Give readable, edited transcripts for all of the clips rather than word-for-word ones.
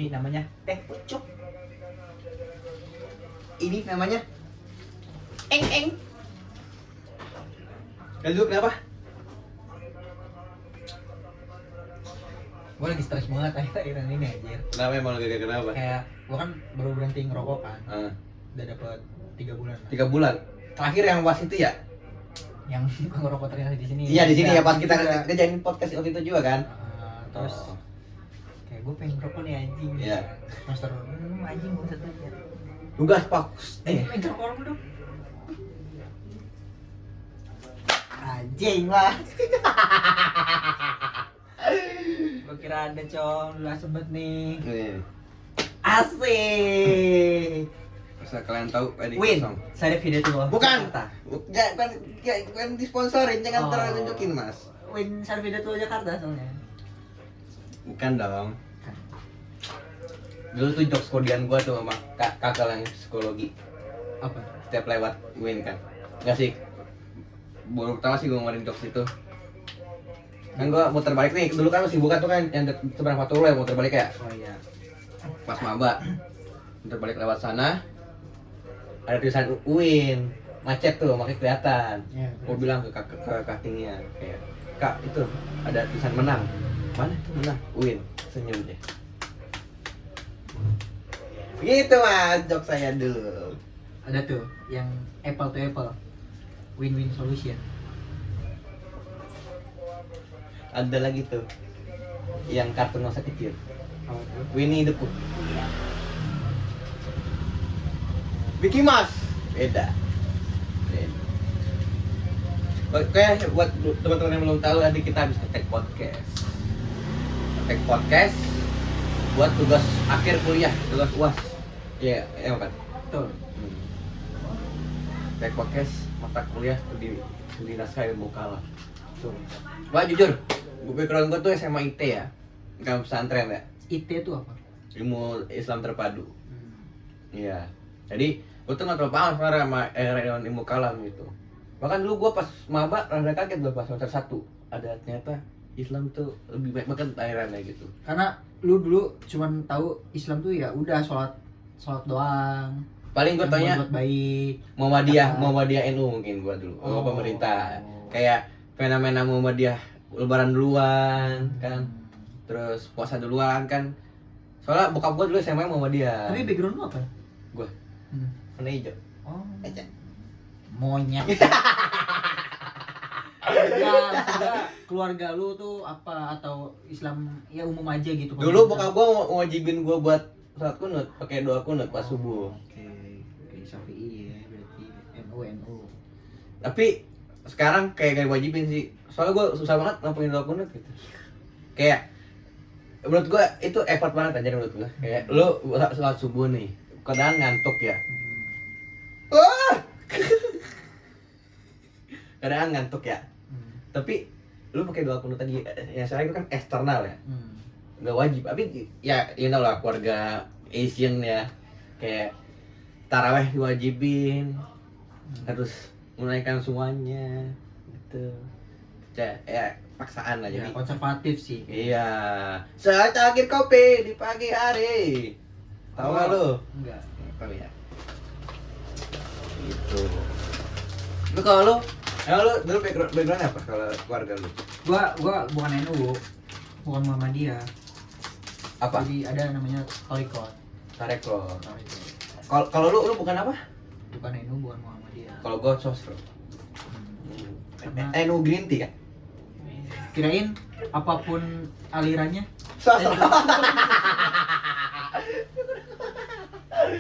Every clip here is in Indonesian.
Ini namanya teh pucuk. Ini namanya eng. Dan dulu kenapa? Gue lagi stres banget akhir-akhiran ini anjir. Kenapa emang lagi kenapa? Kayak gue kan baru berhenti ngerokok kan. Udah dapet 3 bulan lah. 3 bulan. Terakhir yang was itu ya? Yang gue ngerokok ternyata di sini. Iya di sini ya pas kita juga. ngejain podcast waktu itu juga kan? Terus kayak gue pengen ngerokok nih anjing. Iya. Master anjing gue satu ya. Tugas pak. Pengen ngerokok lu dong. Anjing lah. Gue kira ada cong, lu asebet nih. Asik. Asal kalian tahu Edi Win, kosong. saya video tuh. Bukan disponsorin, jangan terlalu tunjukin mas. Win, saya video tuh Jakarta soalnya. Bukan dong. Dulu tuh jokes kodian gua tuh sama kakak yang psikologi. Apa? Setiap lewat Win kan. Enggak sih. Baru pertama sih gua ngeluarin jokes itu. Kan gua muter balik nih, dulu kan masih buka tuh kan yang seberang Faturo ya muter balik ya. Oh iya. Pas maba. Muter balik lewat sana. Ada tulisan Win, macet tuh, makanya kelihatan. Iya. Gua bilang ke cuttingnya kayak, "Kak, itu ada tulisan menang." "Mana itu menang?" "Win." Senyum deh. Gitu mas, jok saya dulu. Ada tuh yang apple to apple. Win-win solution. Ada lagi tuh yang kartun masa kecil, Apa tuh? Winnie the Pooh. Mickey Mouse beda. Oke, buat teman-teman yang belum tahu, nanti kita habis nge-tag podcast buat tugas akhir kuliah, tugas UAS. Iya, ya kan? Betul. Tag podcast mata kuliah studi naskah ilmu kalam. Betul. Wah jujur, background gue tuh SMA IT ya, bukan pesantren ya, IT itu apa? ilmu Islam terpadu. Iya, jadi gue tuh nggak terlalu paham sebenarnya sama dengan ilmu kalam gitu. Bahkan dulu gue pas maba rada kaget gue pas semester 1 ada ternyata Islam tuh lebih baik banget akhirnya gitu. Karena lu dulu cuman tahu Islam tuh ya udah sholat doang. Paling gue tanya buat baik. Muhammadiyah NU mungkin gue dulu, sama pemerintah. Kayak fenomena Muhammadiyah lebaran duluan kan, terus puasa duluan kan. Soalnya bokap gue dulu SMA Muhammadiyah. Tapi background lu apa? Gue warna hijau. Oh. Aja. Monyet. Enggak, keluarga lu tuh apa atau Islam ya umum aja gitu. Dulu bokap gue ngewajibin gue buat salat kunut, pakai doa kunut pas subuh. Oke, Syafi'i ya berarti NU. Tapi sekarang kayak gak wajibin sih. Soalnya gue susah banget ngapain doa kunut gitu. Kayak menurut gue itu effort banget aja menurut gue. Kayak lu salat subuh nih, kadang ngantuk ya. Wah. Kadang ngantuk ya. Tapi lu pakai doa kunut tadi yang saya itu kan eksternal ya. Nggak wajib, tapi ya you know lah keluarga Asian ya, kayak taraweh diwajibin, harus menunaikan semuanya gitu. Ya paksaan lah Ya, jadi. konservatif sih. Iya, secangkir kopi di pagi hari. Tahu nggak lu? Enggak. Tahu ya. Gitu. Lu kalau lu dulu background apa kalau keluarga lu? Gua bukan NU, bukan Muhammadiyah. Apa? Jadi ada namanya Torikot. Tarekot. Kalau lu bukan apa? Bukan NU, bukan Muhammadiyah. Kalau gua sosro. Karena NU Green Tea kan? kirain apapun alirannya. Sosro.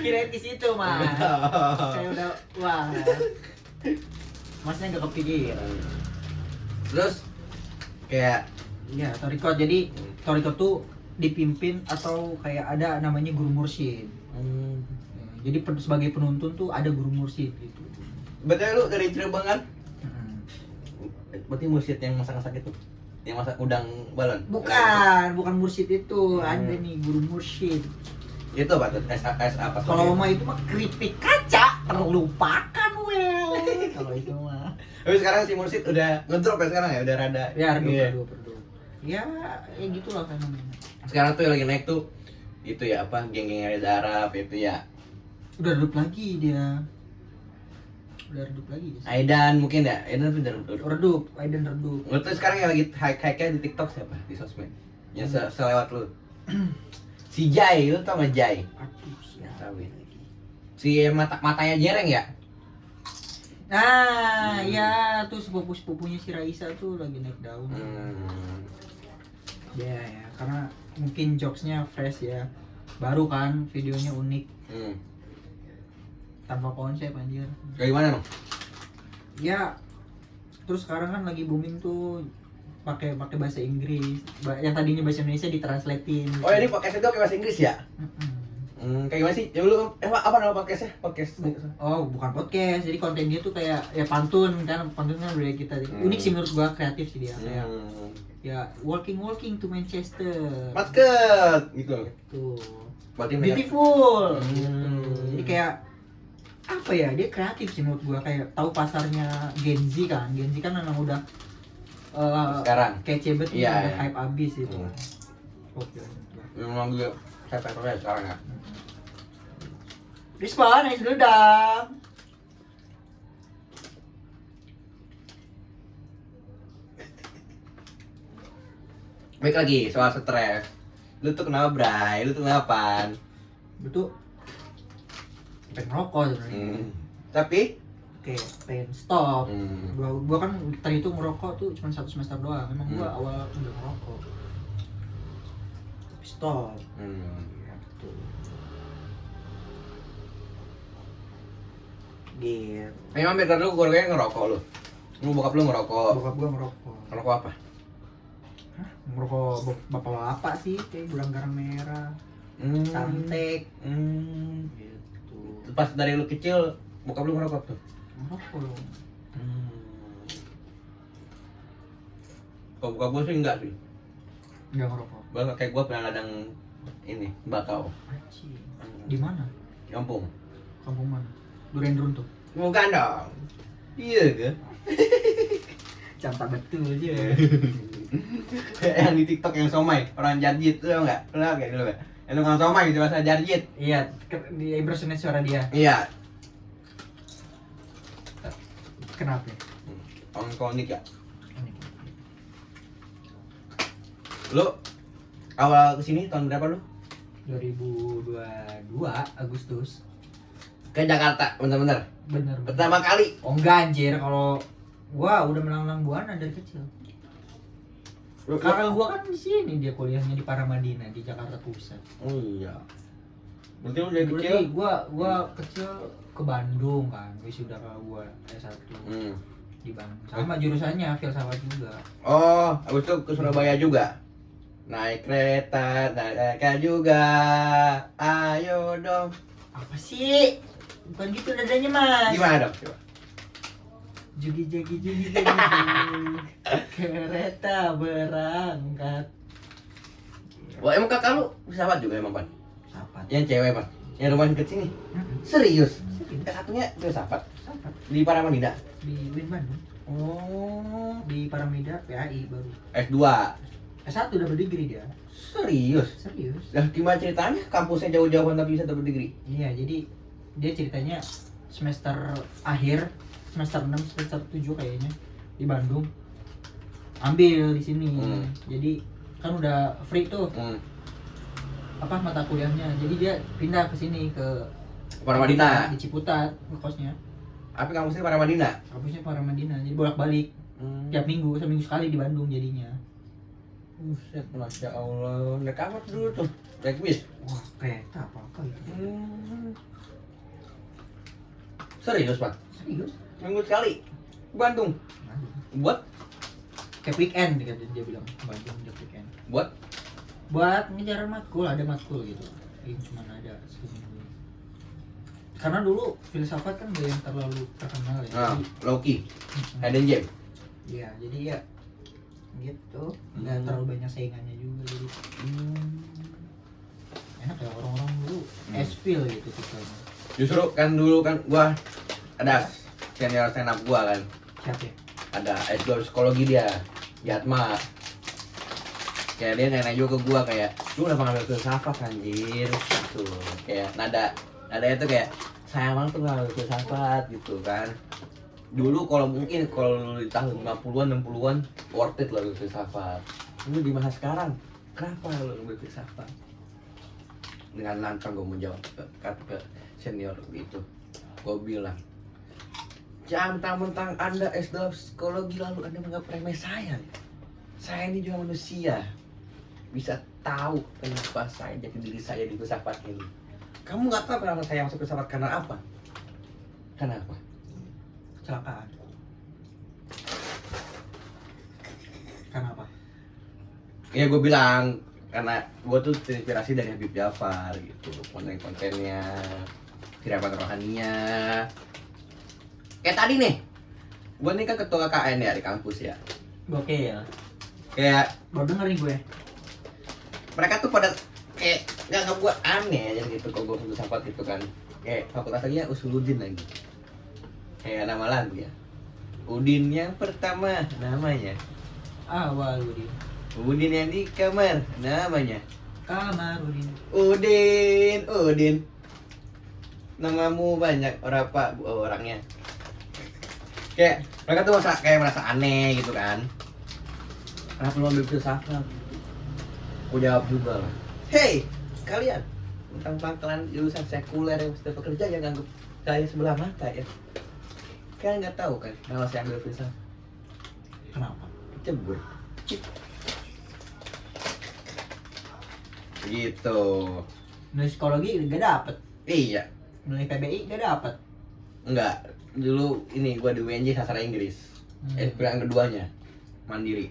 Kirain di situ, Mas. Saya udah wah. Masnya nggak kepikiran. Terus kayak Iya, Torikot. Jadi Torikot tuh dipimpin atau kayak ada namanya guru mursyid. Jadi sebagai penuntun tuh ada guru mursyid gitu. betul lu dari Cirebon kan? Berarti mursyid yang masak-masak itu, yang masak udang balon? Bukan mursyid itu, ada nih guru mursyid. Itu apa tuh? S apa? Kalau mah itu mah keripik kaca, terlupakan well. Kalau itu mah. Tapi sekarang si mursyid udah ngedrop ya sekarang ya, udah rada. Ya, Iya. redup. Ya gitulah fenomenanya. Sekarang tuh yang lagi naik tuh itu ya apa geng-geng Reza Arab itu ya. Udah redup lagi dia. Udah redup lagi dia. Aidan mungkin ya, Aidan udah redup. Redup, Aiden redup. Lu tuh sekarang yang lagi high-nya di TikTok siapa di sosmed? Yang selewat lu. Si Jai, lu tau gak Jai? Aduh, Nggak siapa tahu ya. lagi? Si matanya jereng ya? Nah, ya tuh sepupunya si Raisa tuh lagi naik daun. Ya, karena mungkin jokesnya fresh ya. Baru kan, videonya unik. Tanpa konsep anjir. Kayak gimana dong? Ya, terus sekarang kan lagi booming tuh pakai bahasa Inggris. Yang tadinya bahasa Indonesia ditranslatein. Oh ini podcast itu pakai bahasa Inggris ya? Kayak gimana sih? Ya lu apa nama podcastnya? Podcast. Oh, bukan podcast. Jadi konten dia tuh kayak ya pantun kan budaya kita. Unik sih menurut gua, kreatif sih dia. Kayak ya walking to Manchester. Basket gitu. Tuh. Berarti Beautiful. Jadi kayak apa ya? Dia kreatif sih menurut gua, kayak tahu pasarnya Gen Z kan. Gen Z kan memang udah sekarang kece banget, iya, udah iya. hype abis itu. Oke. memang gue saya sekarang ya. Respon, nice dulu dong. Baik lagi soal stres. Lu tuh kenapa, Bray? Lu tuh kenapa? Betul. Pengen ngerokok sebenarnya. Tapi Kayak pengen stop. Hmm. Gua kan tadi itu ngerokok tuh cuma 1 semester doang. Emang gua Hmm. awal udah ngerokok. Tapi stop. Gitu. Gitu. Memang bener lu keluarganya ngerokok lu. Lu bokap lu ngerokok. Bokap gua ngerokok. Ngerokok apa? Hah? Ngerokok bapak-bapak sih, kayak gudang garam merah, santek. Gitu. Pas dari lu kecil bokap lu ngerokok tuh. Ngerokok. Kalau bokap gua sih enggak sih. Enggak ngerokok. Bahkan kayak gua pernah ladang ini bakau. Anjing. Di mana? Kampung. Kampung mana? Durendrun tuh. Bukan dong. Iya ke? Cantik betul aja. Yang di TikTok yang somai, orang jarjit tuh enggak? Lu lihat kayak dulu enggak? Yang tukang somai gitu bahasa jarjit. Iya, di impersonate suara dia. Iya. Kenapa? Orang konik ya. Lu awal kesini tahun berapa lu? 2022 Agustus. Ke Jakarta, bener-bener. Bener. Pertama kali. Oh enggak anjir, kalau gua udah melanglang buana dari kecil. Kakak gua kan di sini, dia kuliahnya di Paramadina di Jakarta Pusat. Oh iya. Berarti lu dari kecil? Berarti gua kecil ke Bandung kan, wisuda gua S1 di Bandung. Sama jurusannya filsafat juga. Oh, habis itu ke Surabaya juga. Naik kereta, naik kereta juga. Ayo dong. Apa sih? Bukan gitu nadanya, Mas. Gimana dong? Coba. Jugi jugi. Kereta berangkat. Wah, emang kakak lu filsafat juga emang, Pan? Sahabat. Yang cewek, Pan? Yang rumahnya ke sini? Serius? Satunya filsafat? Di Paramadina? Di Win Bandung. Oh. Di Paramida PAI baru. S2? S1 double degree dia. Serius? Serius. Lah gimana ceritanya kampusnya jauh-jauhan tapi bisa double degree? Iya, jadi dia ceritanya semester akhir, semester 6, semester 7 kayaknya di Bandung. Ambil di sini. Jadi kan udah free tuh. Apa mata kuliahnya. Jadi dia pindah ke sini ke Paramadina. Di Ciputat kosnya. Apa kampusnya Paramadina? Kampusnya Paramadina. Jadi bolak-balik tiap minggu, seminggu sekali di Bandung jadinya. Buset, Masya Allah. Naik apa dulu tuh? Naik bis? Wah, kereta apa itu? Serius, Pak? Serius? Minggu sekali? Bandung? Buat? Kayak weekend dia bilang, Bandung tiap weekend. Buat ngejar matkul, ada matkul gitu. Ini cuma ada seminggu. Karena dulu filsafat kan gak yang terlalu terkenal ya. Nah, Jadi, Loki, Hidden Gem. iya, jadi ya gitu. Nggak terlalu banyak saingannya juga jadi. Enak ya orang-orang dulu S-Fil gitu tipenya. Justru kan dulu kan gua ada senior stand up gua kan. Siapa ya? Ada S2 psikologi dia, Jatma. kayak dia nanya juga ke gua kayak lu kenapa ngambil filsafat anjir gitu, kayak nadanya tuh kayak sayang banget tuh ngambil filsafat gitu kan. Dulu kalau mungkin kalau di tahun 50-an 60-an worth it lah filsafat. Lu di masa sekarang kenapa lu ngambil filsafat? Dengan lantang gue menjawab ke senior itu, gue bilang jangan mentang-mentang anda S2 psikologi lalu anda menganggap remeh saya ini juga manusia, bisa tahu kenapa saya jati diri saya di filsafat ini. Kamu nggak tahu kenapa saya masuk filsafat karena apa? Kenapa? Kecelakaan. Kenapa? Ya gue bilang karena gue tuh terinspirasi dari Habib Jafar gitu, konten-kontennya, kirapan rohaninya. Kayak tadi nih, gue nih kan ketua KKN ya di kampus ya. Oke ya. Kayak Baru denger nih gue. mereka tuh pada kayak nggak ngebuat aneh aja gitu kalau gue filsafat gitu kan. Kayak fakultas lagi Usuluddin lagi. Kayak nama lagu ya. Udin yang pertama namanya. Awaludin. Udin yang di kamar namanya. Kamarudin. Udin. Namamu banyak orangnya. Kayak mereka tuh merasa aneh gitu kan. Kenapa lu ambil filsafat? Aku jawab juga lah. Hey, kalian tentang kalian jurusan sekuler yang sudah bekerja yang anggap saya sebelah mata ya. Kalian nggak tahu kan kalau saya ambil filsafat. Kenapa? Cebur. Gitu. Nilai psikologi gak dapet. Iya. Nilai PBI gak dapet. Enggak. Dulu ini gua di UNJ sastra Inggris. Pilihan keduanya mandiri.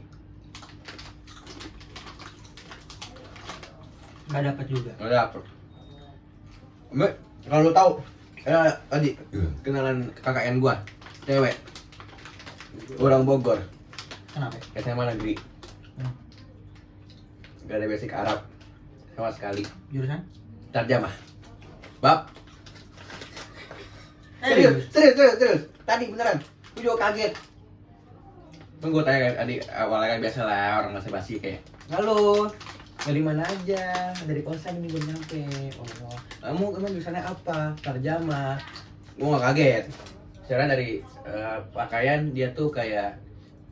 Gak dapet juga. Nggak dapet. Mbak, kalau lu tahu tadi kenalan KKN gua, cewek. Orang Bogor, Kenapa? SMA negeri. Gak ada basic Arab sama sekali. Jurusan? Terjemah. Bab. Serius. Tadi beneran. Gue juga kaget. Kan gue tanya kan, adik awalnya kan biasa lah orang masih basi kayak, halo, dari mana aja? Dari kosan ini belum nyampe. Oh, kamu emang jurusannya apa? Terjemah. Gue gak kaget. Sekarang dari pakaian dia tuh kayak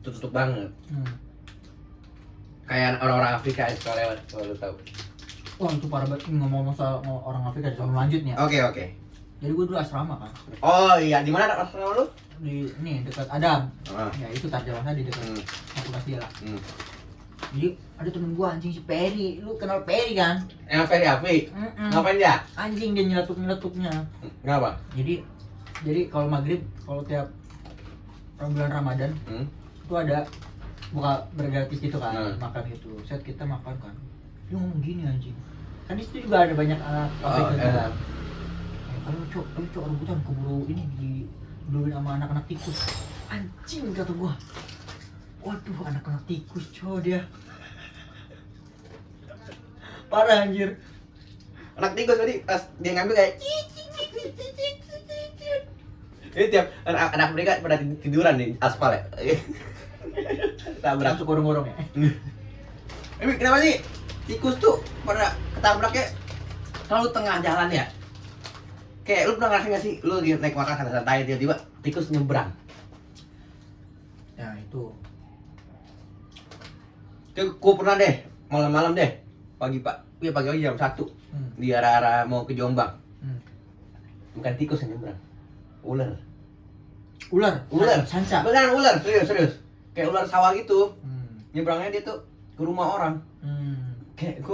tutup banget. Kayak orang-orang Afrika sekolah lewat, kalau lu tahu. Wah itu parah banget. Ngomong soal orang Afrika sebelum lanjut nih ya. Oke. Jadi gue dulu asrama kan. Oh iya, di mana asrama lu? Di ini dekat Adam. Ah. Ya itu terjemahnya di dekat fakultas dia lah. Hmm. Jadi ada temen gue anjing si Peri. Lu kenal Peri kan? Yang Ferry Afi. Ngapain dia? Anjing dia nyeletuk-nyeletuknya. Ngapa? Jadi kalau maghrib, kalau tiap bulan Ramadan itu ada buka bergratis gitu kan, makan gitu. Set kita makan kan. Dia ngomong gini anjing. Kan di situ juga ada banyak anak Afrika juga. Ayo cok rebutan keburu ini diduluin sama anak-anak tikus. Anjing kata gua. Waduh anak-anak tikus cok dia. Parah anjir. Anak tikus tadi pas dia ngambil kayak ini tiap anak mereka pada tiduran di aspal ya. Tabrak. Masuk gorong-gorong ya. Ini kenapa sih tikus tuh pada ketabraknya selalu tengah jalan ya? Kayak lu pernah ngerasain gak sih lu lagi naik motor santai tiba-tiba tikus nyebrang? Ya itu. Gue pernah deh malam-malam deh pagi jam 1 di arah mau ke Jombang. Bukan tikus yang nyebrang, ular sanca. Beneran ular, serius kayak ular sawah gitu. Nyebrangnya dia tuh ke rumah orang. Kayak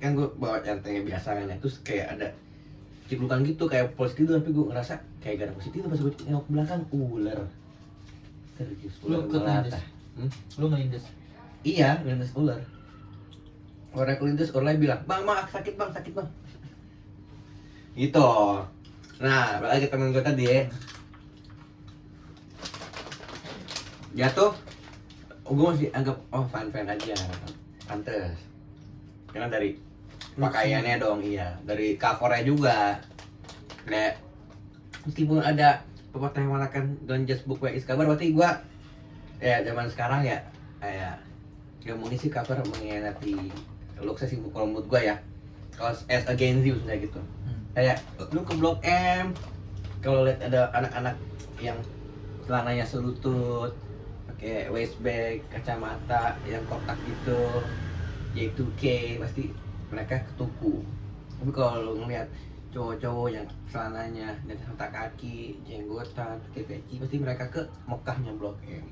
kan gue bawa nyantai biasa kan ya, terus kayak ada ciklukan gitu kayak posisi tidur, tapi gue ngerasa kayak gak ada posisi tidur pas gue nengok ke belakang ular. Serius ular melata. Lu ngelindes. Iya, ngelindes ular. Orang kelindes orang lain bilang, bang sakit bang. Gitu. Nah, balik ke temen gue tadi ya. Dia tuh, gue masih anggap fan aja, pantes. Karena dari pakaiannya dong, iya, dari covernya juga. Kayak meskipun ada pepatah yang mengatakan don't just book where is kabar, berarti gue ya zaman sekarang ya kayak Gak mungkin sih cover mengkhianati looks sih kalau menurut gua ya. Kalau as a Gen Z maksudnya gitu. Kayak lu ke Blok M, kalau lihat ada anak-anak yang celananya selutut, pakai waist bag, kacamata yang kotak gitu, Y2K, pasti mereka ketuku. Tapi kalau lu ngeliat cowok-cowok yang celananya dan mata kaki, jenggotan, pakai peci, pasti mereka ke Mekahnya Blok M.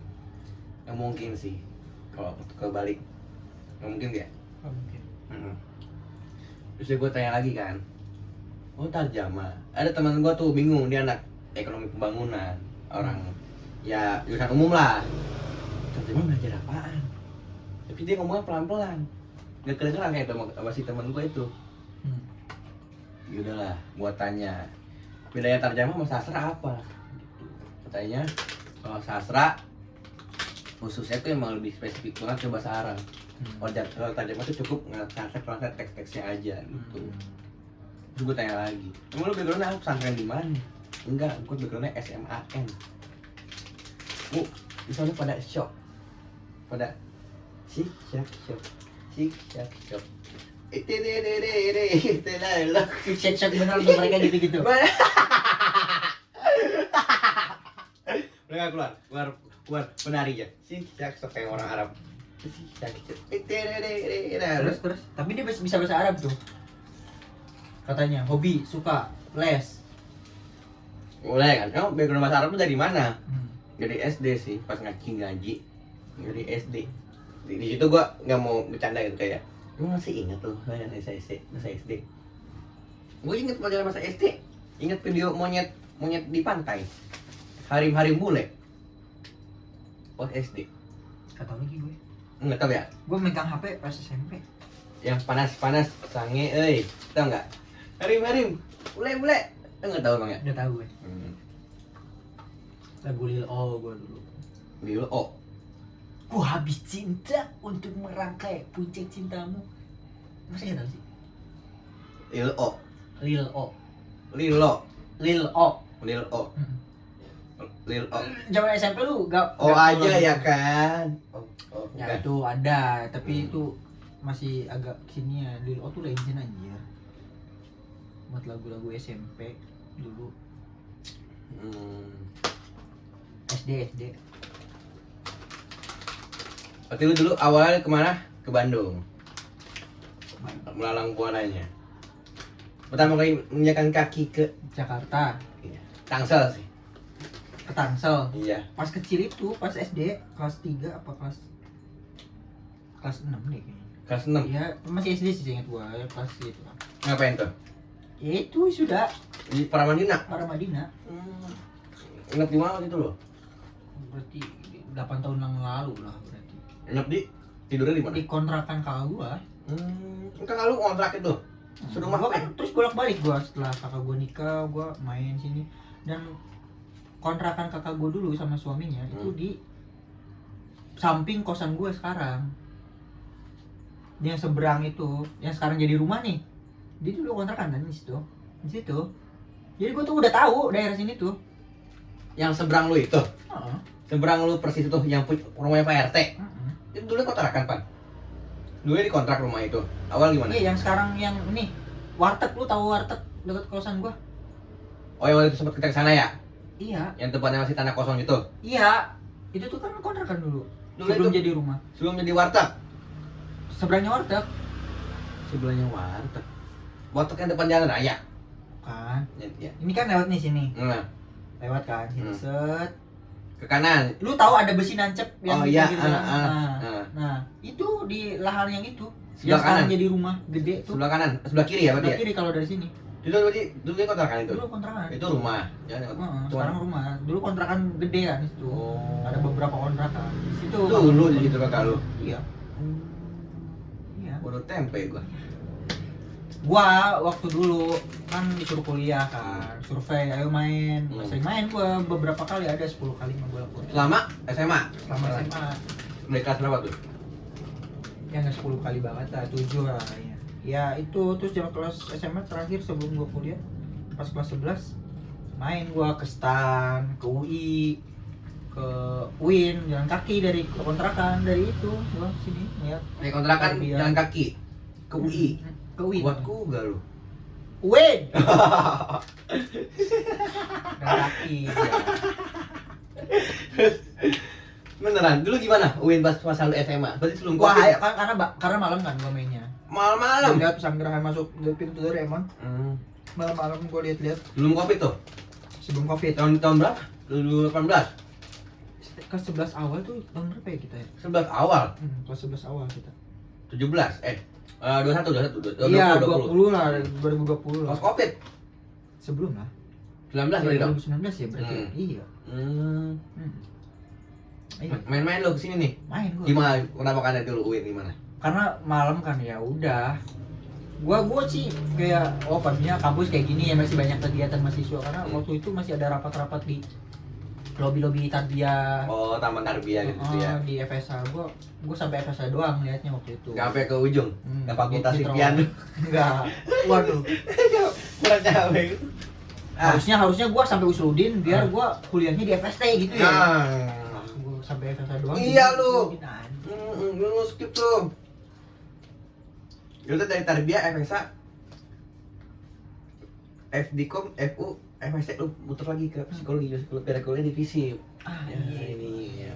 Yang mungkin sih. Kalau kebalik, nggak mungkin ya? Oh, mungkin. Terus gue tanya lagi kan, oh tarjama. Ada teman gue tuh bingung, dia anak ekonomi pembangunan, orang ya jurusan umum lah. Tarjama belajar apaan? Tapi dia ngomongnya pelan-pelan, nggak kedengeran kayak sama si teman gue itu. Ya udahlah, gue tanya, bedanya tarjama sama sastra apa? Gitu. Katanya kalau sastra khususnya tuh emang lebih spesifik banget ke bahasa Arab. Kalau tarjamah tuh cukup translate teks-teksnya aja gitu. Terus gue tanya lagi, emang lu backgroundnya apa? Pesantren di mana? Enggak, gue backgroundnya SMAN. Misalnya pada shock, pada shock. Shake bener untuk mereka gitu-gitu. Mereka keluar penari ya. Shock kayak orang Arab. Terus tapi dia bisa bahasa Arab tuh katanya, hobi, suka, les. Mulai kan, kamu background bahasa Arab tuh dari mana? Dari SD sih, pas ngaji dari SD. Di situ gua nggak mau bercanda gitu kayak, lu masih ingat tuh masa SD. Gua inget pelajaran masa SD, inget video monyet di pantai, harim bule, pas SD. Kata lagi gue. Nggak tahu ya? Gue megang HP pas SMP. Yang panas sange, tahu nggak? Harim, bule, nggak tahu bang ya? Udah tahu gue. Lagu Lil O gue dulu. Lil O. Ku habis cinta untuk merangkai puncak cintamu. Masa nggak tahu sih? Lil O. Lil O. Zaman SMP lu gak aja ya kan? Ya itu ada, tapi itu masih agak sini ya. Lil O tuh legend anjir. Buat lagu-lagu SMP dulu. SD. Berarti lu dulu awalnya kemana? Ke Bandung. Melalang buananya. Pertama kali menginjakan kaki ke Jakarta. Tangsel sih. Ke Tangsel. Iya. Pas kecil itu, pas SD kelas 3 apa kelas 6 deh kayaknya. Kelas 6. Iya, masih SD sih ingat gua, ya kelas itu. Ngapain tuh? Ya itu sudah Di Paramadina. Ingat di mana gitu loh? Berarti 8 tahun yang lalu lah berarti. Ingat tidurnya di mana? Di kontrakan kakak gua. Kakak lu kontrak itu? Serumah Gua kan terus bolak-balik gua setelah kakak gua nikah, gua main sini. Dan kontrakan kakak gua dulu sama suaminya itu di samping kosan gua sekarang. Yang seberang itu, yang sekarang jadi rumah nih. Dia dulu kontrakan kan di situ. Jadi gua tuh udah tahu daerah sini tuh. Yang seberang lu itu? Seberang lu persis itu yang rumahnya Pak RT? Itu dulu kontrakan, Pan? Dulu di kontrak rumah itu. Awal gimana? Iya, yang sekarang yang ini warteg, lu tahu warteg dekat kosan gua? Oh, yang waktu itu sempat kita ke sana ya? Iya. Yang tempatnya masih tanah kosong itu? Iya. Itu tuh kan kontrakan dulu. Sebelum itu, jadi rumah. Sebelum jadi warteg. Seberangnya warteg. Sebelahnya warteg. Warteg yang depan jalan raya. Kan. Ya. Ini kan lewat nih sini. Nah. Lewat kan, sini set. Ke kanan. Lu tahu ada besi nancep yang iya, Nah, itu di lahan yang itu. Sebelah yang sekarang kanan. jadi rumah gede tuh. Sebelah kanan, sebelah kiri ya berarti Sebelah ya? kiri kalau dari sini. Dulu berarti dulu dia kontrakan itu. Dulu kontrakan. Itu rumah. Sekarang rumah. Dulu kontrakan gede kan itu. Oh. Ada beberapa kontrakan. Di situ. Dulu di situ kakak lu. Iya. Iya. Baru tempe gua. Gua waktu dulu kan disuruh kuliah kan, survei, ayo main. Sering main gua beberapa kali, ada 10 kali mah gua lakuin. Selama SMA? Selama SMA. Dari kelas berapa tuh? Ya nggak 10 kali banget lah, 7 lah kayaknya. Ya itu terus zaman kelas SMA terakhir sebelum gua kuliah, pas kelas 11 main gua ke STAN, ke UI. ke UIN jalan kaki dari kontrakan dari itu gua sini ya. Naik kontrakan Tarbiyah. jalan kaki ke UI. Ke UIN. Buatku enggak lu. UIN. Jalan kaki. Ya. Beneran, dulu gimana UIN pas masa lu SMA? Berarti sebelum Wah, Covid ya? karena malam kan gua mainnya. Malam-malam. Lihat pesanggerahan masuk dari pintu dari emang. Malam-malam gua lihat-lihat Belum Covid tuh? sebelum Covid. Tahun berapa? 2018? Kelas 11 awal tuh tahun berapa ya kita ya? 11 awal? Kelas 11 awal kita. 17? 21. Iya, 20 lah, 2020 lah. Pas Covid? Sebelum lah. 19 berarti dong? 2019 ya berarti. Iya. Iya. Main-main lo kesini nih? Main gua. Gimana? Kenapa kan dulu UIN gimana? Karena malam kan ya udah. Gua sih kayak padahal kampus kayak gini ya masih banyak kegiatan mahasiswa karena waktu itu masih ada rapat-rapat di lobi tarbiyah. Oh, taman tarbiyah gitu ya. Di FSH gua sampai FSH doang liatnya waktu itu. Gak sampai ke ujung? Gak fakultas di piano? Enggak. Waduh. Kurang capek. Harusnya gua sampai Usuludin biar gua kuliahnya di FST gitu ya. Gua sampai FSH doang. Iya lu. Lu skip tuh. Lu dari tarbiyah FSA FDKOM, FU, FSC lu muter lagi ke psikologi biar kuliah divisi. Iya. Ini ya.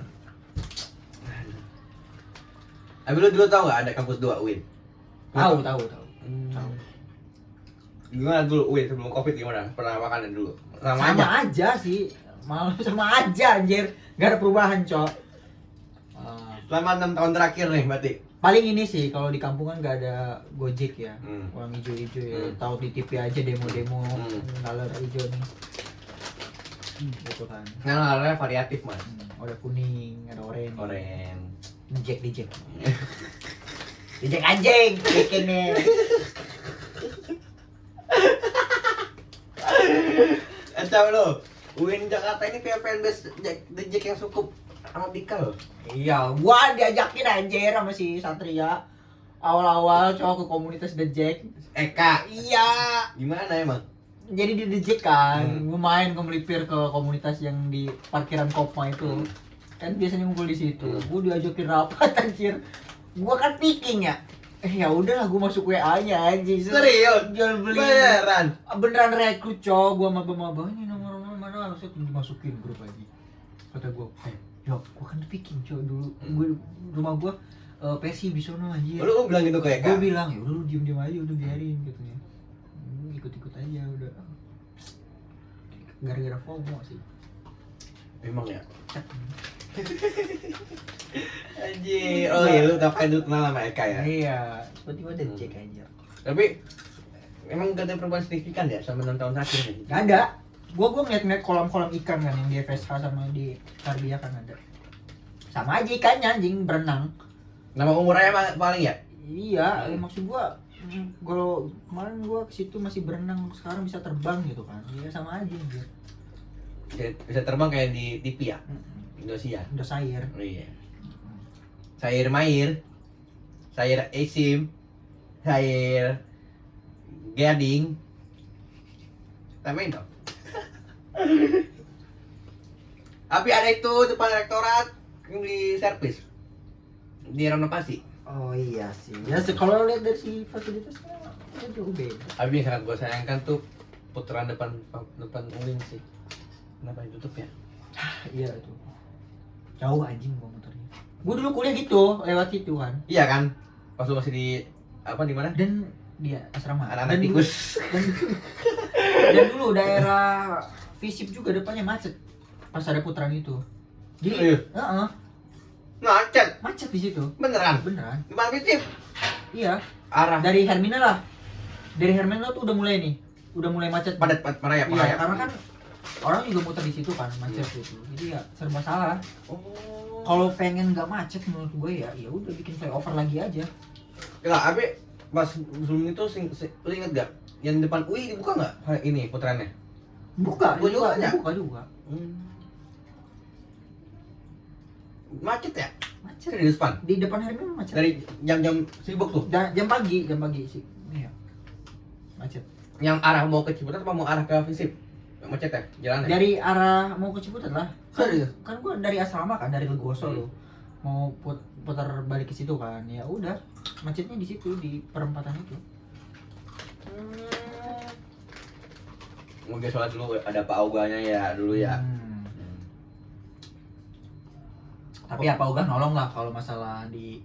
Abi lu dulu tau gak ada kampus 2 UIN? Tahu. Gimana dulu UIN sebelum Covid gimana? Pernah makan dulu? Sama aja sih. Malah sama aja anjir. Gak ada perubahan, Cok. Selama 6 tahun terakhir nih berarti. Paling ini sih kalau di kampung kan gak ada Gojek ya. Orang hijau-hijau ya. Tahu di TV aja demo-demo color hijau nih. Gitu kan. Nah, warnanya variatif, Mas. Ada kuning, ada oranye. Oren. Dijek. Dijek anjing bikinnya. Tahu lo, UIN Jakarta ini kayak fanbase The Jack yang cukup radikal. Iya, gua diajakin anjir sama si Satria. Awal-awal cowok ke komunitas The Jack. Eka. Iya. Gimana emang? Jadi di The Jack kan, gua main melipir ke komunitas yang di parkiran Kopma itu. Kan biasanya ngumpul di situ. Gua diajakin rapat anjir. Gua kan picking ya. Ya udahlah gua masuk WA-nya anjing. Serius? Jual beli. Beneran rekrut cowok gua maba-maba ini nomor-nomor mana harusnya dimasukin grup aja. Kata gua, ya gua kan picking cowok dulu. Rumah gua Persi di sono anjir. Lu bilang gitu ke Eka? Gua bilang, ya udah lu diem-diem aja udah biarin gitu ya. Ikut-ikut aja udah. Gara-gara FOMO sih. Memang ya. Anjir. Oh iya, lu kapan dulu kenal sama Eka ya? Iya, tiba-tiba ada cek aja. Tapi emang gak ada perubahan signifikan ya sama 6 tahun terakhir nih? Gak ada. Gua ngeliat kolam-kolam ikan kan yang di FSH sama di Tarbiyah kan ada. Sama aja ikannya anjing berenang. Nama umurnya paling ya? Iya, maksud gua kalau kemarin gua ke situ masih berenang, sekarang bisa terbang gitu kan. Iya sama aja anjir. Bisa terbang kayak di TV ya? Indonesia. Udah sair. Oh iya. Sair Mair, Sair Esim, Sair Gading. Tamain dong. Tapi ada itu depan rektorat yang di servis. Di renovasi. Oh iya sih. Ya kalau lihat dari si fasilitasnya itu beda. Tapi yang sangat gue sayangkan tuh putaran depan UIN sih. Kenapa ditutup ya? Iya itu. Jauh anjing gua motornya. Gua dulu kuliah gitu, lewat situ kan. Iya kan? Pas lu masih di apa di mana? Dan dia asrama. Anak-anak tikus. Dan dulu daerah Visip juga depannya macet. Pas ada putaran itu. Jadi, Macet. macet di situ. Beneran? Beneran. Gimana sih? Iya. Arah Dari Hermina lah. Dari Hermina tuh udah mulai nih. Udah mulai macet. padat parah ya, Iya, karena kan orang juga muter di situ kan macet gitu. Jadi ya serba salah. Oh. Kalau pengen nggak macet menurut gue ya udah bikin flyover lagi aja. Ya, tapi pas sebelum itu lu inget gak? Yang depan UI dibuka nggak ini putarannya? Buka juga. Macet ya? Macet. Di depan. Di depan Hermina macet. Dari jam-jam sibuk tuh. Jam pagi sih. Iya. Macet. Yang arah mau ke Ciputat apa mau arah ke Visip? Macet ya jalannya? Dari arah mau ke Ciputat lah. Serius? Kan gua dari asrama kan, dari Legoso Hmm. loh. Mau putar balik ke situ kan. Ya udah, macetnya di situ di perempatan itu. Mungkin sholat dulu ada Pak Oganya ya dulu ya. Tapi apa uga nolong lah kalau masalah di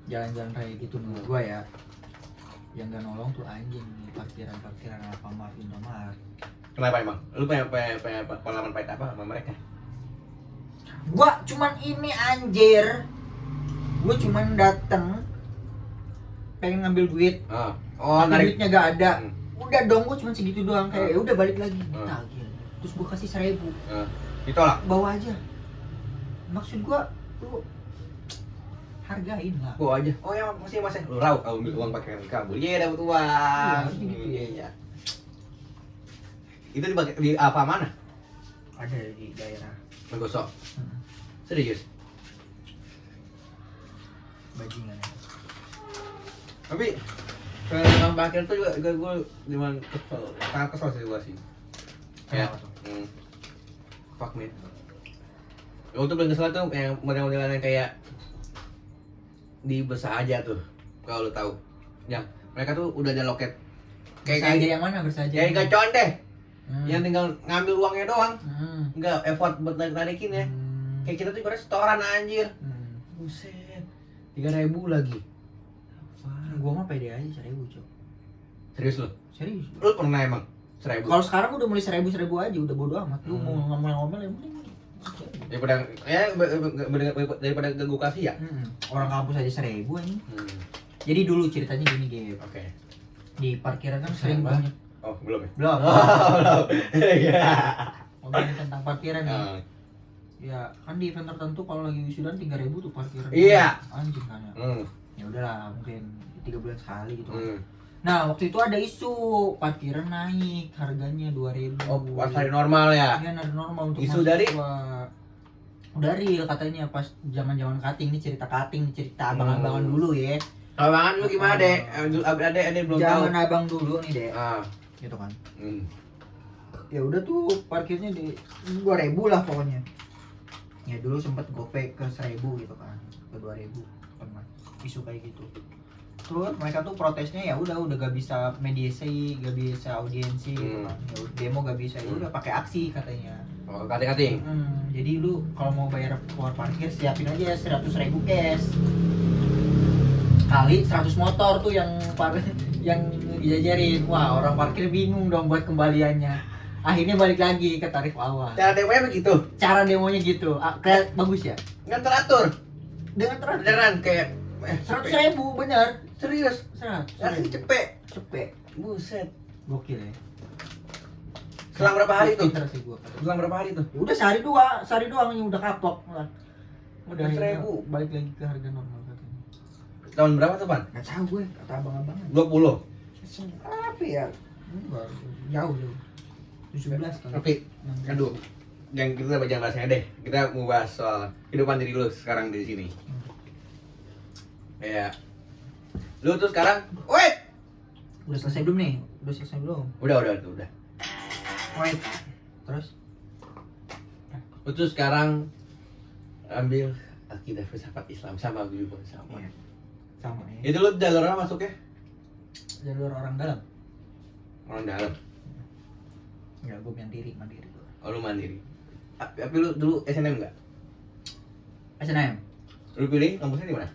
jalan-jalan raya gitu menurut gua ya. Yang gak nolong tuh anjing nih, parkiran Alfamart, Indomaret. Kenapa emang? Lu punya pengalaman pahit apa sama mereka? Gua cuman ini anjir. Gua cuman dateng pengen ngambil duit. Oh, Tapi narik. duitnya gak ada. Hmm. Udah dong, gua cuma segitu doang, kayak ya udah balik lagi. Hmm. Tagih. Terus gua kasih 1.000. Ditolak. Bawa aja. Maksud gua lu hargain lah. Bawa aja. Oh ya masih lu rauk ambil uang pakai kabur. Iya dapat uang. Iya, harusnya gitu ya. Iya. Itu di apa mana? Ada di daerah. Menggosok. Hmm. Serius. Bajingan. Tapi kalau parkir tuh juga gue gimana kesel. Sangat kesel sih gua sih. Ya. Kenapa tuh? Fuck me. Gue tuh paling kesel tuh yang model-modelan yang kayak di Besar aja tuh, kalau lu tahu. Yang mereka tuh udah ada loket. Bersaja yang mana bersaja? Kayak gacoan deh. Hmm. Yang tinggal ngambil uangnya doang. Hmm. Enggak effort buat narikin ya. Hmm. Kayak kita tuh ibarat setoran anjir. Hmm. Buset. 3.000 lagi. Gua mah pede aja 1.000, Cok. Serius lu? Serius. Lu pernah emang 1.000? Kalau sekarang udah mulai 1.000 aja, udah bodo amat. Lu mau ngomel-ngomel yang penting. Daripada ganggu kasih ya? Orang kampus aja 1.000 anjing. Jadi dulu ceritanya gini, Gep. Oke. Di parkiran kan Sayang sering banget. banyak. Oh, belum ya? Belum. Belum. Iya. Ngomongin tentang parkiran nih. Ya, kan di event tertentu kalau lagi wisudan 3.000 tuh parkiran. Iya. Anjing kan ya. Ya udahlah, mungkin 3 bulan sekali gitu. Nah, waktu itu ada isu parkiran naik harganya 2.000. Oh, pas hari normal ya? Iya, hari normal untuk Isu dari? Udah real katanya pas zaman-zaman cutting, ini cerita cutting, cerita abang-abangan dulu ya. Abangan lu gimana, Dek? Ada belum tahu. Zaman abang dulu nih, Dek. Gitu kan. Ya udah tuh parkirnya di 2.000 lah pokoknya. Ya dulu sempet gope ke 1.000 gitu kan. Ke 2.000 pernah. Isu kayak gitu. Terus mereka tuh protesnya ya udah gak bisa mediasi, gak bisa audiensi gitu kan. Ya udah, demo gak bisa, ya udah pakai aksi katanya. Oh, cutting. Jadi lu kalau mau bayar keluar parkir siapin aja 100.000 cash. Kali 100 motor tuh yang dijajarin. Wah, orang parkir bingung dong buat kembaliannya. Akhirnya balik lagi ke tarif awal. Cara demonya begitu? Cara demonya gitu. Kayak bagus ya? Nggak teratur? Dengan teratur. Beneran kayak 100.000 bener. Serius? 100. Asli cepet? Cepet. Buset. Gokil ya. Selang berapa hari tuh? Pinter sih gua. Selang berapa hari tuh? Ya udah sehari doang yang udah kapok. Udah 100.000. balik lagi ke harga normal katanya. Tahun berapa tuh, Pan? Gak tahu gue, kata abang-abangan. 20. Apa ya? Enggak, jauh. 17 kali. Tapi, aduh, yang kita jangan bahasnya deh. Kita mau bahas soal kehidupan diri lu sekarang di sini. Kayak lu tuh sekarang, wait. Udah selesai belum nih? Udah selesai belum? Udah. Wait. Terus? Lu tuh sekarang ambil akidah filsafat Islam sama gue sama. Iya. Sama ya. Itu lu jalur apa masuknya? Jalur orang dalam. Orang dalam. Ya, gue mandiri. Oh, lu mandiri. Tapi lu dulu SNM enggak? SNM. Lu pilih kampusnya di mana?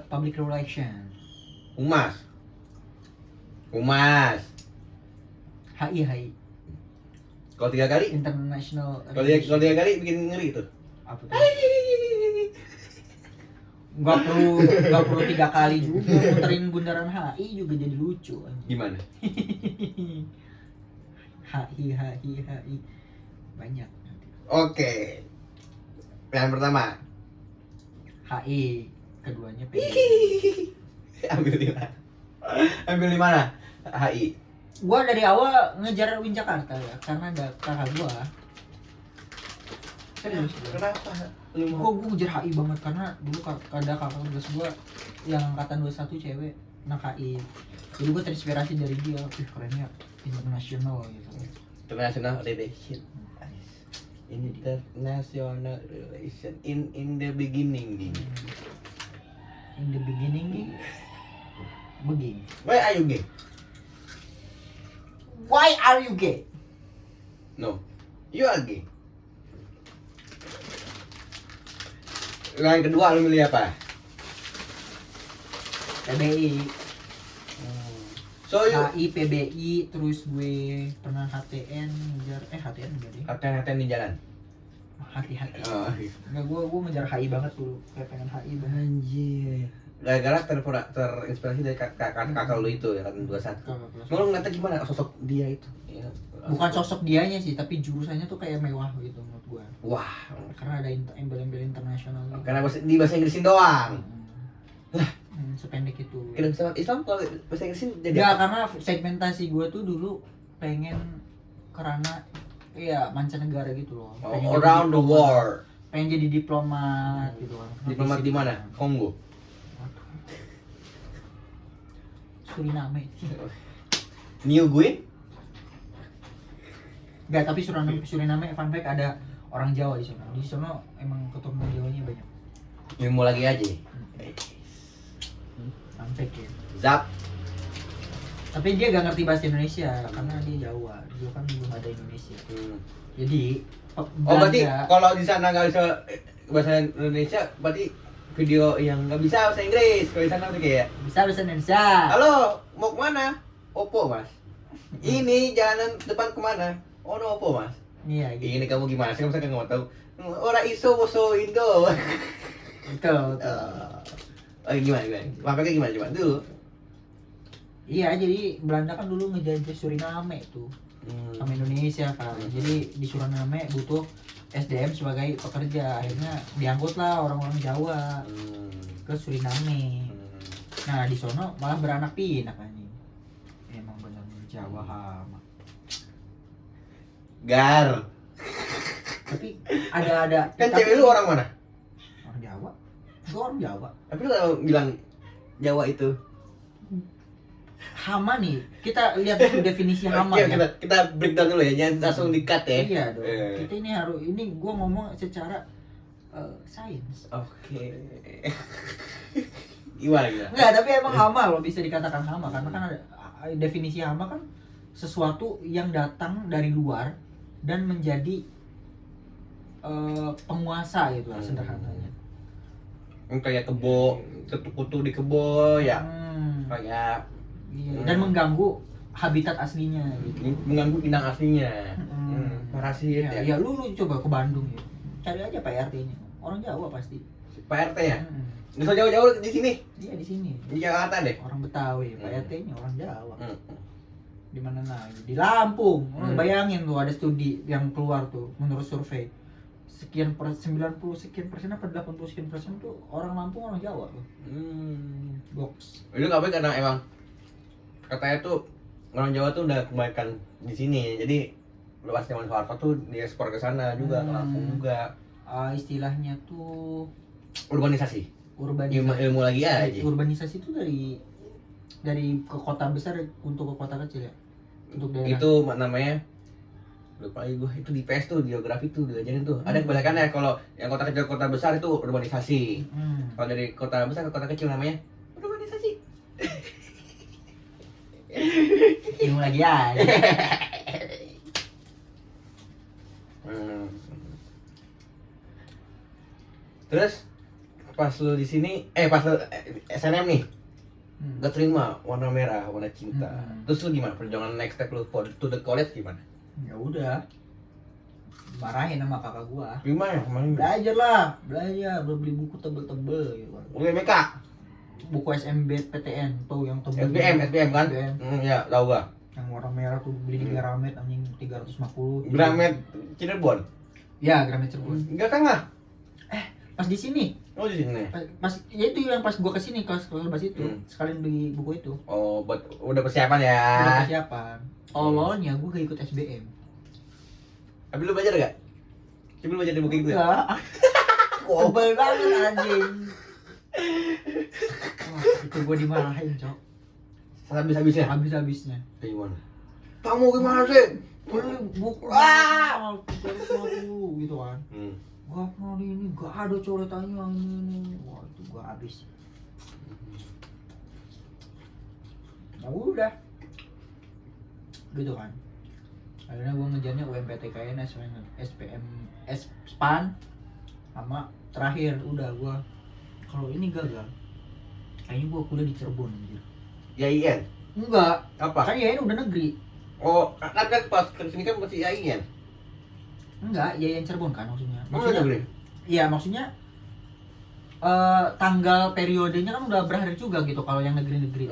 Public Relation. Humas. HI. Kalau 3 kali? International. Kalau 3 kali bikin ngeri tuh. Apa tuh? Gak perlu 3 kali juga. Muterin bundaran HI juga jadi lucu. Gimana? HI. Banyak. Oke. Yang pertama. HI. Keduanya PD. Ambil di mana? HI. Gua dari awal ngejar Win Jakarta ya, karena ada kakak gua. Serius. Kenapa? Lu mau? Gua ngejar HI banget karena dulu ada kakak kelas gua yang angkatan 21 cewek anak HI. Jadi gua terinspirasi dari dia. Keren ya, internasional gitu. International relation. International relation in the beginning, Ging. In the beginning nih. Begini. Why are you gay? Why are you gay? No, you are gay. Yang kedua lu milih apa? PBI. So you HI, PBI, terus gue pernah HTN, ngejar HTN enggak deh. hati-hati di jalan. Hati-hati. Oh. Enggak, gue ngejar HI banget dulu. Kayak pengen HI banget. Anjir. Gara-gara terinspirasi dari kakak lu itu ya kan 21. Mau lu ngeliatnya gimana sosok dia itu? Ya. Bukan sosok dianya sih, tapi jurusannya tuh kayak mewah gitu menurut gue. Wah, Karena ada embel-embel internasional gitu. karena di bahasa Inggrisin doang. Sependek itu. Kira bisa Islam kalau bahasa Inggrisin jadi Ya apa? karena segmentasi gue tuh dulu pengen karena ya mancanegara gitu loh. Pengen jadi Around the diplomat. world. Pengen jadi diplomat gitu kan. Diplomat di mana? Kongo. Suriname. New Guinea? Enggak, tapi Suriname fun fact ada orang Jawa di sana. Di sana emang keturunan Jawanya banyak. Ilmu lagi aja. Fun fact ya. Zap. Tapi dia gak ngerti bahasa Indonesia karena dia Jawa. Dia kan belum ada Indonesia. Jadi Oh berarti kalau di sana nggak bisa bahasa Indonesia, berarti video yang nggak bisa bahasa Inggris. Kalau di sana tuh kayak, bisa bahasa Indonesia. halo, mau kemana? Oppo mas. Ini jalan depan kemana? Oh no Oppo mas. Iya gitu. Ini kamu gimana sih? Kamu nggak mau tahu? Orang iso boso Indo. Betul. Oh gimana? Makanya gimana dulu? Iya, jadi Belanda kan dulu ngejajah Suriname tuh sama Indonesia kan. Jadi di Suriname butuh SDM sebagai pekerja. Akhirnya diangkutlah orang-orang Jawa ke Suriname. Nah, di sono malah beranak pinak anjing. Emang benar Jawa hama. Gar. Tapi ada Kan cewek lu orang mana? orang Jawa. Gua orang Jawa. Tapi lu kalau bilang Jawa itu. Hama nih, kita lihat dulu definisi hama Oke, ya. kita breakdown dulu ya, jangan langsung di-cut ya. Iya dong. Kita ini gua ngomong secara sains. Oke. Gimana? Enggak, tapi emang hama loh, bisa dikatakan hama karena kan ada definisi hama kan sesuatu yang datang dari luar dan menjadi penguasa gitu lah sederhananya. Kayak kebo, kutu di kebo ya. Kayak Iya, dan mengganggu habitat aslinya gitu. mengganggu inang aslinya. Parasit ya. Ya lu coba ke Bandung ya. Cari aja Pak RT-nya. Orang Jawa pasti. Pak RT ya? Nggak usah jauh-jauh di sini. Iya di sini. Di Jakarta deh. Orang Betawi, Pak RT-nya orang Jawa. Di mana lagi? Di Lampung. Bayangin tuh ada studi yang keluar tuh menurut survei. 90 sekian persen apa 80 sekian persen tuh orang Lampung orang Jawa tuh. Box. Itu nggak baik karena emang katanya tuh orang Jawa tuh udah kebanyakan di sini. Jadi lepas zaman Soeharto tuh diekspor ke sana juga, ke Lampung juga. Istilahnya tuh Urbanisasi. Ilmu lagi aja. Urbanisasi itu dari ke kota besar untuk ke kota kecil ya. Untuk daerah. Itu namanya lupa lagi gue, itu di PS tuh geografi tuh diajarin tuh. Ada kebalikannya, kalau yang kota kecil kota besar itu urbanisasi. Kalau dari kota besar ke kota kecil namanya urbanisasi. Ilmu lagi aja. Terus pas lu di sini, pas lu SNM nih, gak terima warna merah, warna cinta. Terus lu gimana perjuangan next step lu to the college gimana? Ya udah, marahin sama kakak gua. Gimana kemarin? Belajar beli buku tebel-tebel gitu. UMK? Buku SMBPTN tuh yang tebel. SBM kan? Ya, tahu gak? Yang warna merah tuh beli di Gramet anjing 350. Gramet Cirebon? Ya, Gramet Cirebon. Enggak tengah. Pas di sini. Oh di sini. Pas ya itu yang pas gua kesini kelas itu sekalian beli buku itu. Oh, udah persiapan ya. Udah persiapan. Tololnya gua gak ikut SBM. Tapi lu belajar gak? Coba lu belajar di buku itu ya? Enggak. Tebel banget anjing. Wah, itu gua dimarahin, Cok. Habis-habisnya? Habis-habisnya. Kayak gimana? Kamu gimana sih? beli buku Wah! 350 gitu kan. Gak pernah ini, gak ada coretannya ini. Wah itu gua habis. Ya udah gitu kan, akhirnya gua ngejarnya UMPTKN, SPM, SPAN sama terakhir udah gua kalau ini gagal. Kayaknya gua kuliah di Cirebon anjir. YIN? Enggak, Apa? kan YIN udah negeri. Oh, kan pas kesini kan masih YIN. Enggak, YIN Cirebon kan maksudnya. Maksudnya negeri? Iya, maksudnya tanggal periodenya kan udah berakhir juga gitu kalau yang negeri-negeri.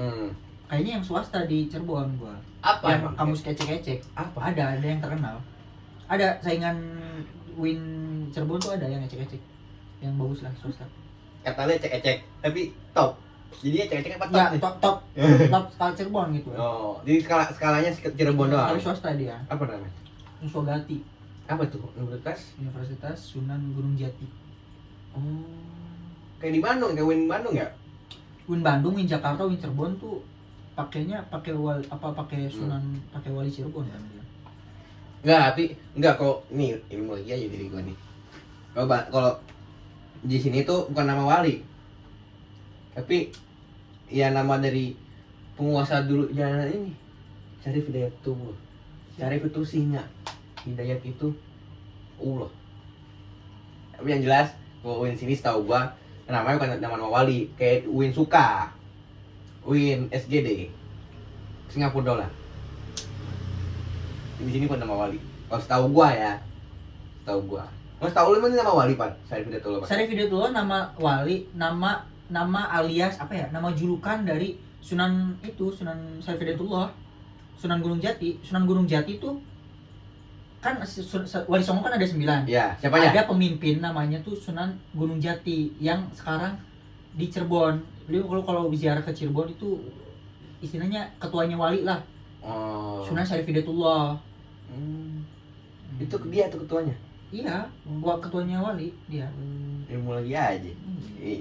Kayaknya yang swasta di Cirebon gua. Apa Yang emang? kamus kecek-kecek. Apa? Ada yang terkenal. Ada saingan Win Cirebon tuh ada yang ecek-ecek. Yang bagus lah swasta. Katanya cek-cek, tapi top. Jadinya cek-cek apa top Ya, nih? top skala Cirebon gitu. Oh, jadi skalanya Cirebon doang. Tapi swasta dia. Apa namanya? Nuswagati, Apa tuh? Universitas Sunan Gunung Jati. Oh. Kayak di Bandung, kayak Win Bandung ya? Win Bandung, Win Jakarta, Win Cirebon tuh pakainya pakai Sunan, pakai wali Cirebon kan dia. Enggak, tapi enggak kok nih ilmu lagi aja diri gua nih. Kalau di sini tuh bukan nama wali. Tapi ya nama dari penguasa dulu jalan ini. Syarif Hidayatullah. Syarif itu singa. Hidayat itu Allah. Tapi yang jelas, kalau Win sini setahu gua namanya bukan nama wali, kayak Win Suka, Win SGD, Singapura dolar. Di sini bukan nama wali. Kalau setahu gua ya, setahu gua. Mas tahu lu ini nama wali Pak? Syarif Hidayatullah Pak. Syarif Hidayatullah nama wali, nama alias apa ya? Nama julukan dari Sunan Syarif Hidayatullah. Sunan Gunung Jati. Sunan Gunung Jati itu kan Wali Songo kan ada 9. Iya, siapanya? Ada pemimpin namanya tuh Sunan Gunung Jati yang sekarang di Cirebon. Beliau kalau ziarah ke Cirebon itu istilahnya ketuanya wali lah. Oh. Sunan Syarif Hidayatullah. Itu dia tuh ketuanya. Iya, buat ketuanya wali dia. Ilmu lagi aja.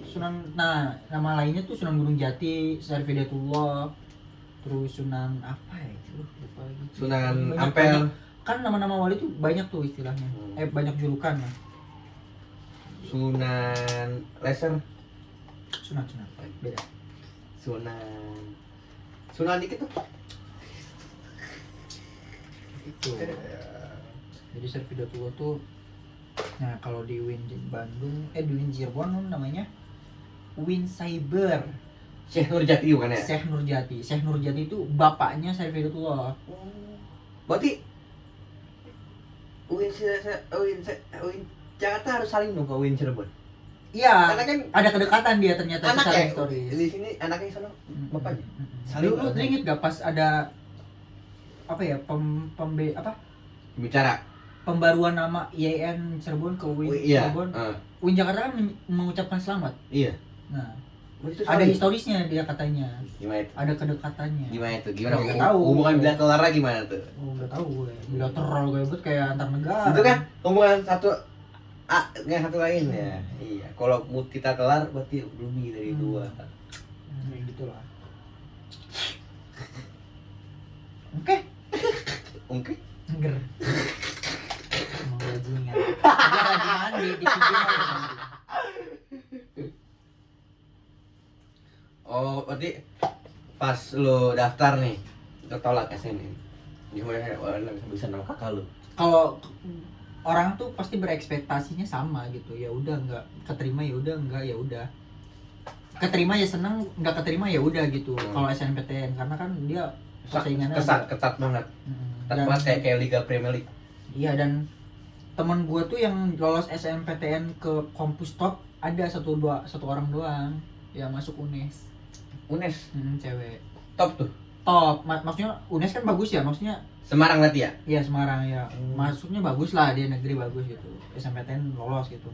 Sunan, nah nama lainnya tuh Sunan Gunung Jati, Syarif Hidayatullah, terus Sunan apa ya? Lupa lagi. Sunan Banyak, Ampel. kan nama-nama wali tuh banyak tuh istilahnya. Banyak julukan lah. Sunan Leser. Sunan beda. Sunan dikit tuh. Itu. Jadi Syarif Hidayatullah tuh, nah kalau di Win Bandung, di Win Cirebon namanya Win Cyber. Syekh Nurjati bukan ya? Syekh Nurjati. Syekh Nurjati itu bapaknya Syarif Hidayatullah. Berarti Win Jakarta harus saling dong ke Win Cirebon. Iya. Karena kan ada kedekatan dia ternyata secara anaknya historis. di sini anaknya sana bapaknya. Lu inget gak pas ada apa ya Bicara pembaruan nama YIN Cirebon ke Win iya. Cirebon. Win Jakarta kan mengucapkan selamat. Iya. Nah, itu ada historisnya dia katanya. Gimana itu? Ada kedekatannya. Gimana itu? Gimana? Nggak tahu. Hubungan bilateral gimana tuh? Oh, nggak tahu gue. Bilateral gue buat kayak antar negara. Itu kan hubungan satu dengan satu lain ya. Iya. Kalau kita kelar berarti lebih dari dua. Gitulah. Oke. Oke. Engger. Mau bajingan. Bajingan di pinggir. Oh, berarti pas lo daftar nih, tertolak SNM. Gimana bisa nama kakak lo? Kalau orang tuh pasti berekspektasinya sama gitu. Ya udah nggak keterima ya udah enggak ya udah. Keterima ya senang, nggak keterima ya udah gitu. Kalau SNMPTN karena kan dia persaingannya ketat banget. Ketat banget kayak Liga Premier League. Iya, dan teman gue tuh yang lolos SNMPTN ke Kompus Top ada satu orang doang yang masuk UNES. Cewek. Top tuh. Top. Maksudnya UNES kan bagus ya, maksudnya Semarang berarti ya? Iya, Semarang ya. Masuknya bagus lah, dia negeri bagus gitu. SNMPTN lolos gitu.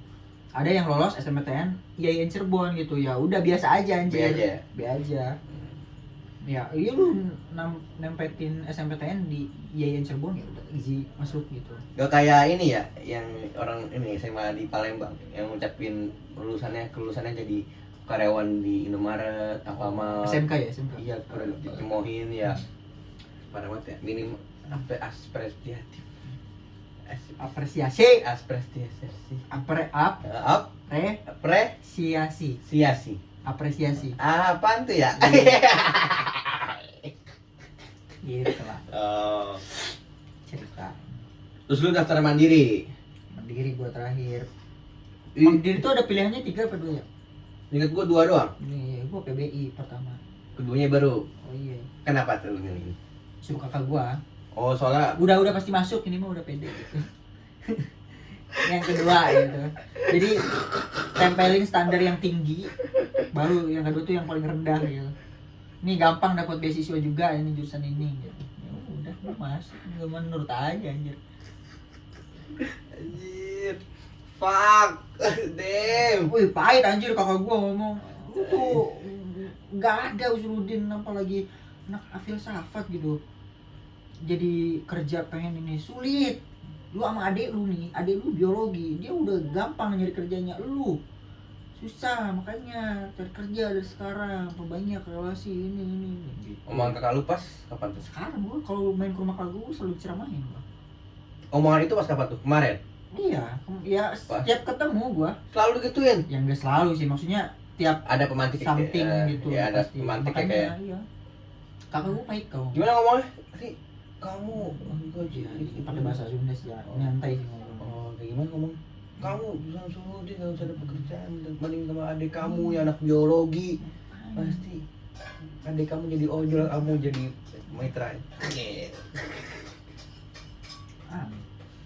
Ada yang lolos SNMPTN YIN Cirebon gitu. Ya udah biasa aja anjir. B aja. Ya, iya lu nempetin SNMPTN di YIN Cirebon ya udah easy masuk gitu. Gak kayak ini ya, yang orang ini SMA di Palembang yang ngucapin kelulusannya jadi karyawan di Indomaret, Alfamart. SMK ya, SMK. Iya, dicemoohin ya. Pada banget ya, Apresiatif. Apresiasi. Apresiasi. Apresiasi. Siasi. Apresiasi. Apaan tuh ya? Gitu lah Oh. cerita. Terus lu daftar mandiri. Mandiri gua terakhir. Mandiri tuh ada pilihannya 3 apa 2 ya? Ingat gua 2 doang. Nih, gua PBI pertama. Keduanya baru. Oh iya. Kenapa tuh lu milih? Suruh kakak gua. Oh, soalnya Udah pasti masuk, ini mah udah pede gitu. Yang kedua gitu. Jadi tempelin standar yang tinggi, baru yang kedua tuh yang paling rendah gitu. Ini gampang dapat beasiswa juga, ini jurusan ini gitu. Ya udah gua masuk, gua menurut aja anjir. anjir. Fuck. Damn. Wih pahit anjir kakak gua ngomong. Lu tuh nggak ada Usuluddin apalagi anak filsafat gitu. Jadi kerja pengen ini sulit. Lu sama adik lu nih, adik lu biologi, dia udah gampang nyari kerjanya, lu susah, makanya cari kerja dari sekarang, perbanyak relasi ini gitu. Omongan kakak lu pas kapan tuh? Sekarang gua kalau main ke rumah kakak gua selalu ceramahin gua. Omongan itu pas kapan tuh? Kemarin? Iya, ya setiap ketemu gua. Selalu gituin? Ya enggak selalu sih, maksudnya tiap Ada pemantik something gitu ya ada pasti. pemantik Makanya, kayak iya. Kakak gua pahit kau. gimana ngomongnya? Ri, kamu Ya, pakai bahasa Sunda sih ya, nyantai sih ngomong. Oh, kayak gimana ngomong? Kamu suruh dia nggak usah ada pekerjaan banding sama adik kamu yang anak biologi. Pasti adik kamu jadi ojol, kamu jadi mitra.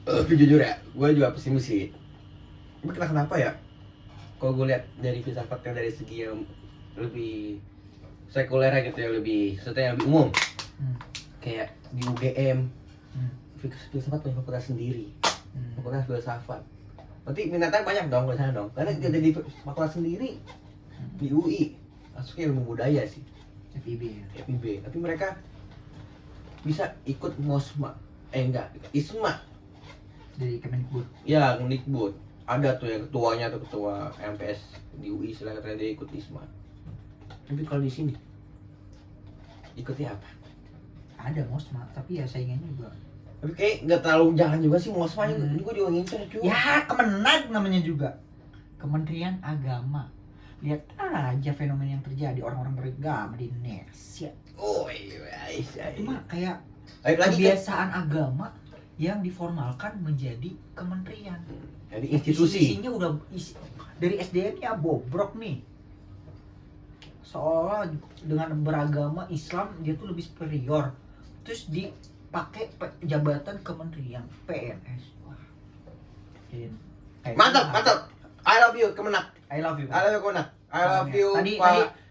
Tapi jujur ya, gue juga pesimis sih. Tapi kenapa ya? Kalau gue lihat dari filsafatnya dari segi yang lebih sekuler gitu ya, lebih sesuatu yang lebih umum. Kayak di UGM, filsafat punya fakultas sendiri, fakultas filsafat. Berarti minatnya banyak dong di sana dong, karena dia jadi fakultas sendiri di UI, masuknya ilmu budaya sih, FIB ya. FIB. Tapi mereka bisa ikut MOSMA, ISMA, Dari Kemendikbud. ya Kemendikbud. Ada tuh yang ketuanya tuh ketua MPS di UI, selain katanya dia ikut ISMA. Tapi kalau di sini ikutnya apa? Ada MOSMA, tapi ya saingannya juga. Tapi kayak nggak terlalu jalan juga sih MOSMA juga ngincer cuy. Ya Kemenag namanya juga, Kementerian Agama. Lihat aja fenomena yang terjadi orang-orang beragama di Indonesia. Oh iya. Itu mah kayak Baik lagi kebiasaan agama yang diformalkan menjadi kementerian. jadi institusi. Isinya udah dari SDM-nya bobrok nih. Seolah dengan beragama Islam dia tuh lebih superior. Terus dipakai jabatan kementerian PNS. Wah. Mantap. I love you Kemenak. I love you. Kemenak. I love you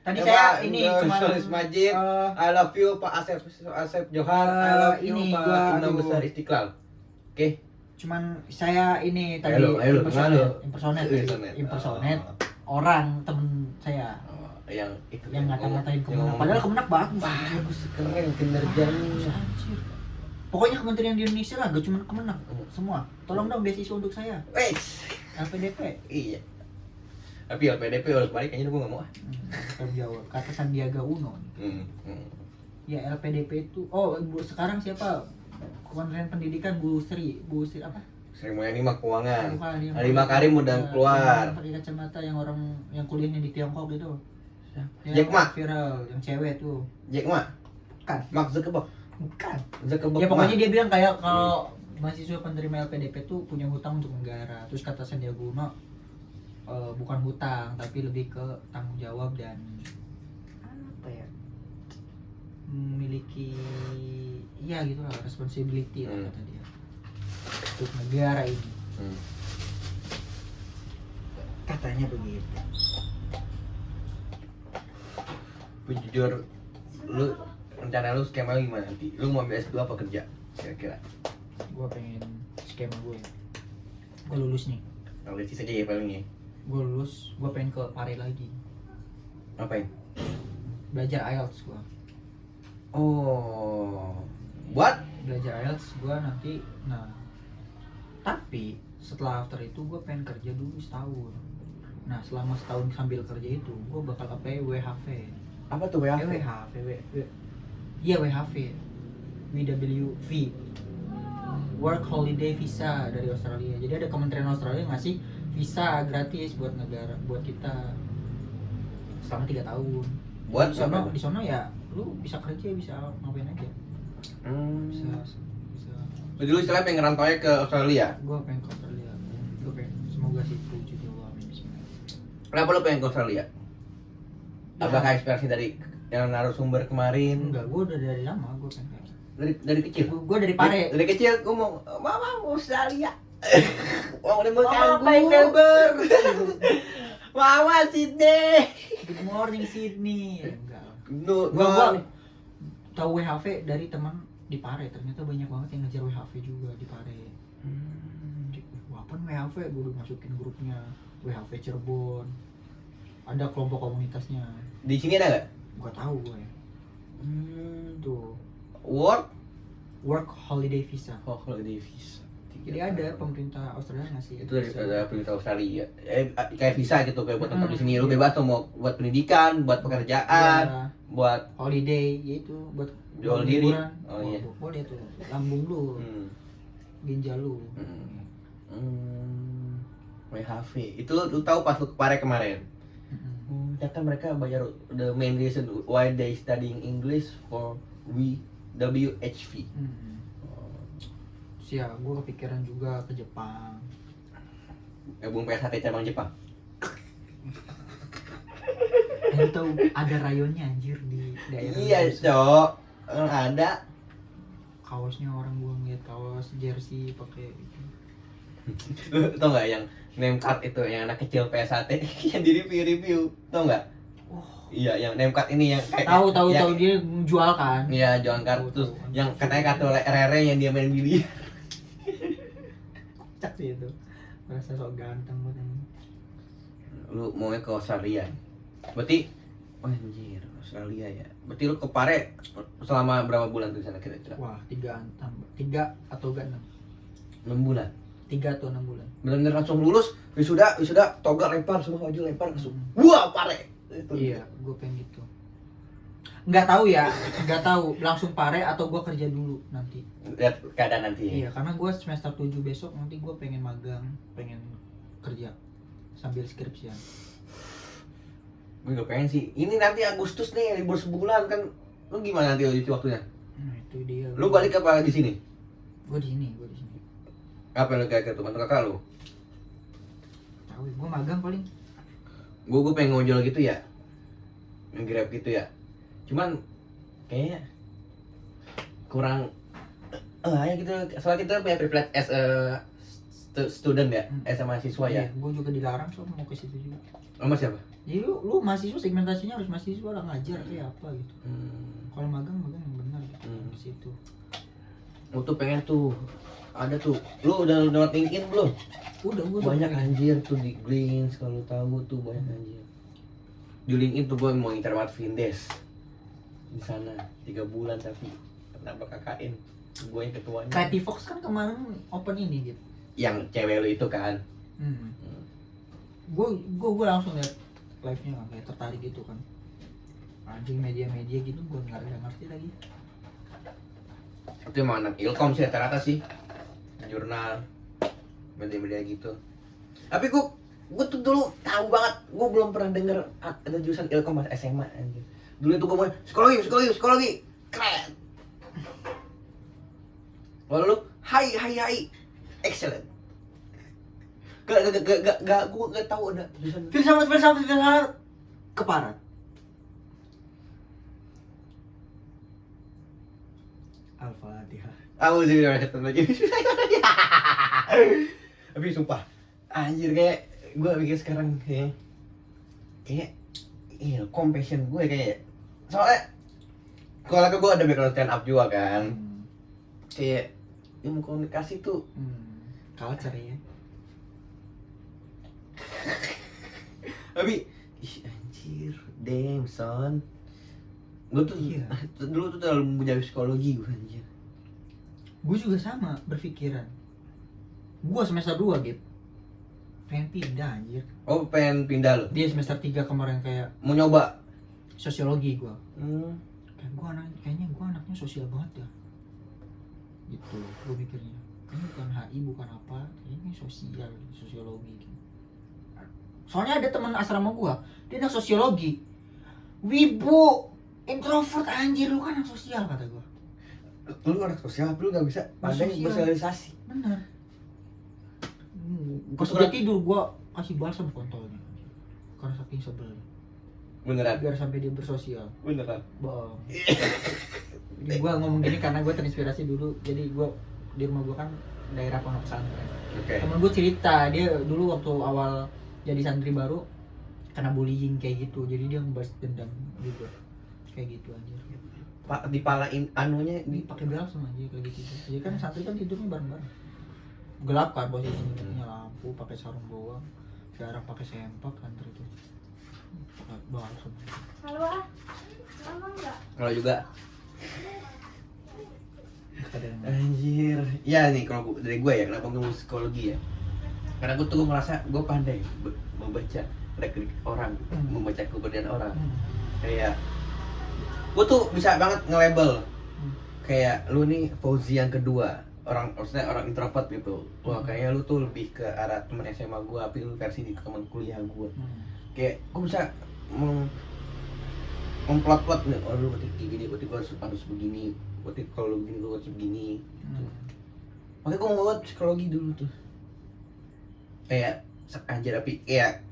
Tadi saya ini cuma Majid. I love you Pak Asep Johar. I love you ini Pak Imam Besar Istiqlal. Oke. Cuman saya ini tadi Ayo, impersonate orang temen saya yang itu yang ngata-ngatain Kemenak. Padahal Kemenak bagus. Keren kinerjanya. Anjir. Pokoknya kementerian di Indonesia lah, gak cuma Kemenak, semua. Tolong dong beasiswa untuk saya. LPDP. Iya. Tapi LPDP harus balik kayaknya gue gak mau. Terjawab. Kata Sandiaga Uno. Ya LPDP itu. Oh, sekarang siapa? Kementerian Pendidikan Bu Sri apa? Sri Mulyani mah keuangan. Yang Ali Makarim udah keluar. Yang pakai kacamata yang orang yang kuliahnya di Tiongkok gitu. Jack Ma. Viral, yang cewek tuh. Jack Ma. Bukan. Mark Zuckerberg. Bukan. Zuckerberg. Ya pokoknya dia bilang kayak kalau mahasiswa penerima LPDP tuh punya hutang untuk negara. Terus kata Sandiaga Uno bukan hutang tapi lebih ke tanggung jawab dan apa ya? Memiliki ya gitulah responsibility lah kata dia untuk negara ini. Katanya begitu. Jujur, lu rencana lu skema lu gimana nanti? Lu mau ambil S2 apa kerja? Kira-kira? Gue pengen skema gue. Gue lulus nih. Kalau sisa aja ya paling ya. Gue lulus, gue pengen ke Pare lagi. Ngapain? Belajar IELTS gue. Oh, buat? Belajar IELTS gue nanti. Nah, tapi setelah after itu gue pengen kerja dulu setahun. Nah, selama setahun sambil kerja itu gue bakal apply WHV. Apa tuh WHV? WHV. Iya WHV. WWV, Work Holiday Visa dari Australia. Jadi ada Kementerian Australia ngasih visa gratis buat negara, buat kita selama 3 tahun. Buat di sono ya lu bisa kerja, bisa ngapain aja. Bisa. Jadi lu istilahnya pengen ngerantau ke Australia? Gua pengen ke Australia. Gua pengen, semoga sih terwujud ya Allah, amin bismillah. Kenapa lu pengen ke Australia? Ya. Apakah inspirasi dari yang narasumber kemarin? Enggak, gua udah dari lama gua pengen. Dari kecil? Gua dari Pare. Dari kecil gua mau mama Australia. Mau nembak Mama main Melbourne. Mama Sydney. Good morning Sydney. Enggak. Gua Gua tahu WHV dari teman di Pare. Ternyata banyak banget yang ngejar WHV juga di Pare. Wah, apa WHV? Gue udah masukin grupnya WHV Cirebon. Ada kelompok komunitasnya. Di sini ada nggak? Gua tahu gue. Tuh, Work holiday visa. holiday visa. Jadi ada pemerintah Australia ngasih. Itu dari pemerintah Australia. Kayak visa gitu, kayak buat tempat di sini. Lu iya. bebas tuh mau buat pendidikan, buat pekerjaan, Iya, buat holiday yaitu buat jual diri. liburan. Oh iya. Boleh tuh. Lambung lu, ginjal lu. WHV. Itu lu tahu pas lu ke Pare kemarin. Ternyata mereka bayar, the main reason why they studying English for WHV. Ya, gue kepikiran juga ke Jepang. Gabung PSHT cabang Jepang. Lu tahu ada rayonnya anjir di daerah. Iya, Cok. Ada. Kaosnya orang gua ngeliat kaos jersey pakai itu. Lu tau nggak yang name card itu yang anak kecil PSHT yang di review, tau nggak? Iya, yang name card ini yang Tahu yang, dia jual kan. Iya, jualan kartu yang katanya kartu Rere yang dia main biliar. Cak sih itu. Merasa sok ganteng banget. Lu mau ke Australia? Berarti anjir, Australia ya. Berarti lu ke Pare selama berapa bulan tuh di sana kira-kira? Wah, 3 atau enggak 6. 6 bulan. 3 atau 6 bulan. Bener-bener langsung lulus, wisuda, toga lempar, semua baju lempar langsung. Wah, Pare. Itu. Iya, gue pengen gitu. Nggak tahu langsung Pare atau gue kerja dulu nanti. Lihat keadaan nanti. Iya, karena gue semester 7 besok nanti gue pengen magang, pengen kerja sambil skripsian. Gue juga pengen sih. Ini nanti Agustus nih, libur sebulan kan. Lu gimana nanti waktunya? Nah, itu dia. Lu balik apa di sini? Gue di sini. Apa yang lu kayak teman kakak lu? Tahu, gue magang paling. Gue pengen ngojol gitu ya. Nge-grab gitu ya. Cuman kayaknya kurang ya gitu. Soalnya kita punya privilege as a student ya, as a mahasiswa ya. Gue juga dilarang soalnya mau ke situ juga. Sama siapa? Jadi lu mahasiswa segmentasinya harus mahasiswa lah, ngajar kayak apa gitu. Kalau magang yang benar gitu. Ke situ. Lu tuh pengen tuh ada tuh. Lu udah download LinkedIn belum? Udah, gue Banyak anjir tuh di Glints, kalau tahu tuh banyak anjir. Di LinkedIn tuh gue mau intermat Vindes di sana 3 bulan tapi kenapa KKN gue yang ketuanya. Creative Fox kan kemarin open ini gitu. Yang cewek lu itu kan. Gue langsung liat live-nya kan, kayak tertarik gitu kan. Anjing media-media gitu gue nggak ngerti lagi. Itu emang anak Ilkom sih rata-rata sih. Jurnal, media-media gitu. Tapi gue tuh dulu tahu banget, gue belum pernah denger ada jurusan Ilkom pas SMA anjir. Dulu itu gue mau psikologi, keren. Lalu hai, excellent. Gak, gue gak tahu ada jurusan. Filsafat keparat. Al-Fatihah. Tapi sumpah, anjir kayak gue mikir sekarang kayak compassion gue kayak soalnya kalau gue ada background stand up juga kan, kayak ilmu komunikasi tuh Culture ya. tapi anjir damn son, gue tuh dulu tuh terlalu mempunyai psikologi gue anjir. Gue juga sama berpikiran. Gue semester 2 gitu. Pengen pindah anjir. Oh pengen pindah lo? Dia semester 3 kemarin kayak mau nyoba sosiologi gue. Kayaknya gue anaknya sosial banget ya. gitu gue mikirnya. Ini bukan HI, bukan apa, ini sosiologi gitu. Soalnya ada teman asrama gua, dia anak sosiologi, wibu, introvert, anjir lu kan anak sosial kata gua. Lu anak sosial, lu nggak bisa pandai bersosialisasi. Bener. Pas udah tidur gua kasih balsam kontolnya, karena saking sebelnya. Beneran? Biar sampai dia bersosial. Beneran? Bohong. Jadi gua ngomong gini karena gua terinspirasi dulu. Jadi gua di rumah gua kan daerah pondok pesantren. Oke. Temen gua cerita, dia dulu waktu awal jadi santri baru kena bullying kayak gitu, jadi dia ngebahas dendam juga kayak gitu aja. Pak dipalain anunya Ini pakai balsam aja kayak gitu. Jadi kan santri kan tidurnya bareng-bareng, gelap kan posisinya, punya lampu, pakai sarung doang, jarang pakai sempak santri itu pakai balsam. Halo ah, mama enggak? kalau juga Kadang anjir. Ya nih kalau dari gue ya, kenapa gue mau psikologi ya? Karena gue tuh ngerasa gue pandai membaca trik orang, membaca kepribadian orang. Kayak gue tuh bisa banget nge-label kayak lu nih Fauzi yang kedua, orang maksudnya orang introvert gitu. Wah kayaknya lu tuh lebih ke arah teman SMA gue, tapi lu versi di teman kuliah gue. Kayak gue bisa memplot-plot nih, oh lu berarti gini, berarti gue harus begini, berarti kalau lu begini gue harus begini. Makanya gue mau banget psikologi dulu tuh. Kayak anjir, tapi kayak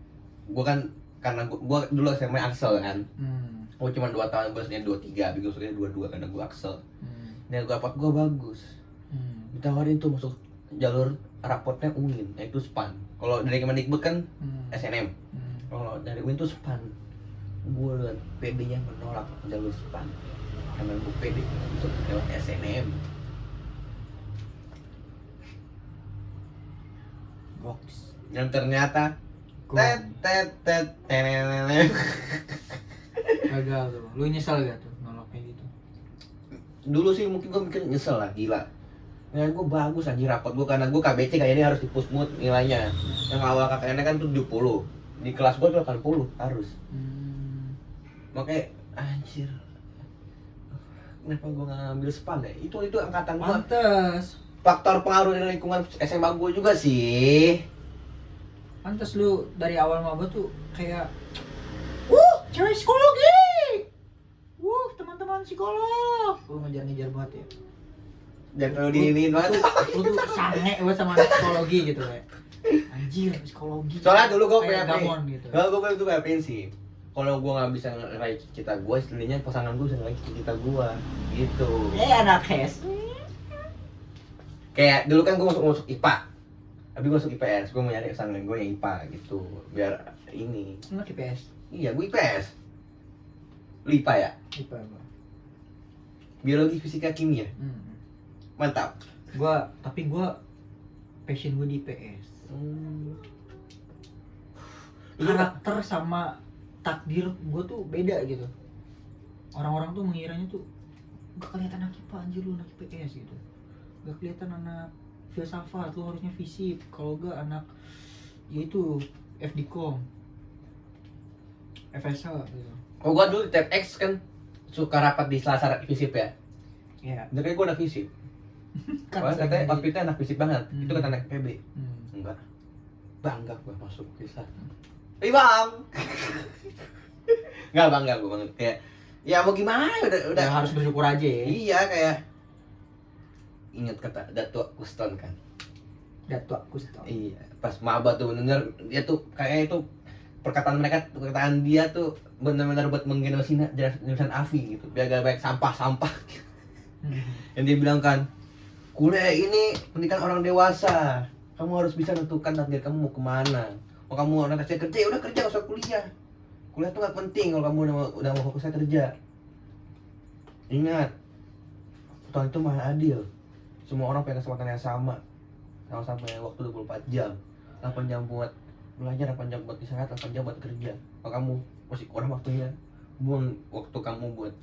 gue kan karena gue dulu SMA Axel kan. Gue cuma 2 tahun, gue sebenarnya 23, tapi gue sebenarnya 22 karena gue Axel. Dan gue rapot gue bagus. Ditawarin tuh masuk jalur rapotnya UIN, yaitu SPAN. Kalau dari Kemendikbud kan SNM. Kalau dari UIN tuh SPAN. Gue dengan PD-nya menolak jalur SPAN karena gue PD masuk lewat SNM. box. Dan ternyata Gagal tuh. Lu nyesel gak tuh nolak kayak gitu? dulu sih mungkin gue mikir nyesel lah, gila nilai gue bagus anjir rapot gue, karena gue KBC kayaknya harus di-push mood nilainya. Yang awal KKN kan tuh 70, di kelas gue tuh 80 harus. Makanya anjir, kenapa gue gak ngambil SPAN ya? Itu angkatan gue. Pantes. Faktor pengaruh dari lingkungan SMA gue juga sih. Pantes lu dari awal maba tuh kayak cewek psikologi. Teman-teman psikolog. Lu ngejar-ngejar banget ya. Dan kalau diinin banget. Lu tuh sange banget sama anak psikologi gitu ya. Anjir, psikologi. Soalnya dulu gue kayak punya gamon gitu. Kalau gue tuh punya prinsip, kalau gue nggak bisa ngeraih cita gue, setidaknya pasangan gue bisa ngeraih cita gue, gitu. Anak hes. Kayak dulu kan gue masuk IPA, tapi gue masuk IPS, gue mau nyari pasangan gue yang IPA gitu, biar ini. Anak IPS. Iya, gue IPS. Lu IPA ya? IPA gua. Biologi, fisika, kimia. Mantap. Tapi gua passion gue di IPS. Karakter sama takdir gue tuh beda gitu. Orang-orang tuh mengiranya tuh gak kelihatan anak IPA, anjir lu anak IPS gitu. Gak kelihatan anak filsafat, lu harusnya fisip. Kalau gak anak yaitu FDCOM, FSH gitu. Oh, gue dulu di TEDx kan suka rapat di Selasar fisip ya. Iya. Jadi gue anak fisip. Wah, katanya waktu itu anak fisip banget. Itu kata anak PB. Enggak. Bangga gue masuk bisa. Bang. Enggak bangga gue banget, kayak ya mau gimana, udah Ya, harus bersyukur aja ya. Iya, kayak ingat kata Datuk Kuston kan. Datuk Kuston. Iya, pas maba tuh bener dia tuh kayak itu perkataan dia tuh benar-benar buat menggenosina jurusan AFI gitu, biar gak baik sampah-sampah. Yang dia bilang kan, kuliah ini pendidikan orang dewasa, kamu harus bisa menentukan takdir kamu mau kemana. Kalau kamu orang kerja ya udah kerja, gak usah kuliah. Kuliah tuh gak penting kalau kamu udah mau fokusnya kerja. Ingat, Tuhan itu maha adil. Semua orang punya kesempatan yang sama-sama yang waktu 24 jam. 8 jam buat belajar, 8 jam buat istirahat, 8 jam buat kerja. Kalau kamu masih kurang waktunya, buang waktu kamu buat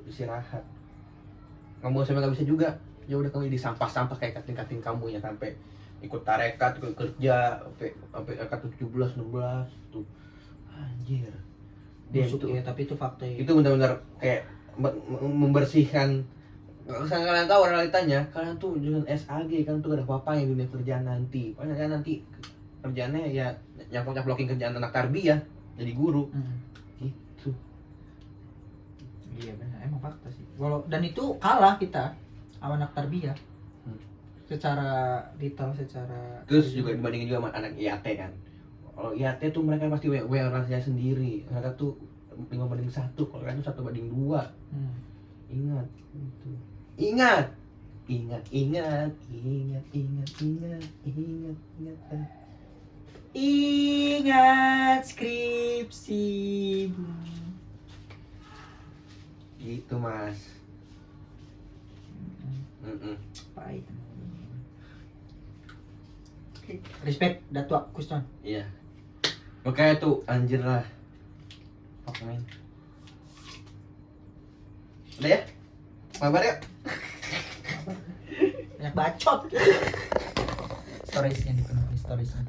istirahat. Kamu sampai gak bisa juga, ya udah kamu jadi sampah-sampah kayak kating-kating kamu yang sampai ikut tarekat, ikut kerja sampai angka 17, 16 tuh. Anjir. Dia Masuk itu ya, tapi itu fakta ya. Itu benar-benar kayak membersihkan kalian tahu realitanya, kalian tuh dengan SAG kan tuh gak ada apa-apanya di dunia kerjaan nanti. Pokoknya kalian nanti kerjaannya ya nyaplok-nyaplokin kerjaan anak tarbiyah jadi guru. Gitu. Iya benar, emang fakta sih. Dan itu kalah kita sama anak tarbiyah. Secara detail, secara Terus juga dibandingin juga sama anak IAT kan. Kalau IAT tuh mereka pasti rasanya sendiri. Mereka tuh 5:1, kalau kalian tuh 1:2. Ingat itu. Ingat skripsi. Gitu mas. Pahit. Respect Datuk Kuston. Iya. Makanya tuh anjir lah. Fuck man. Udah ya? Kabar ya? Banyak bacot. Storiesnya dipenuhi storiesnya.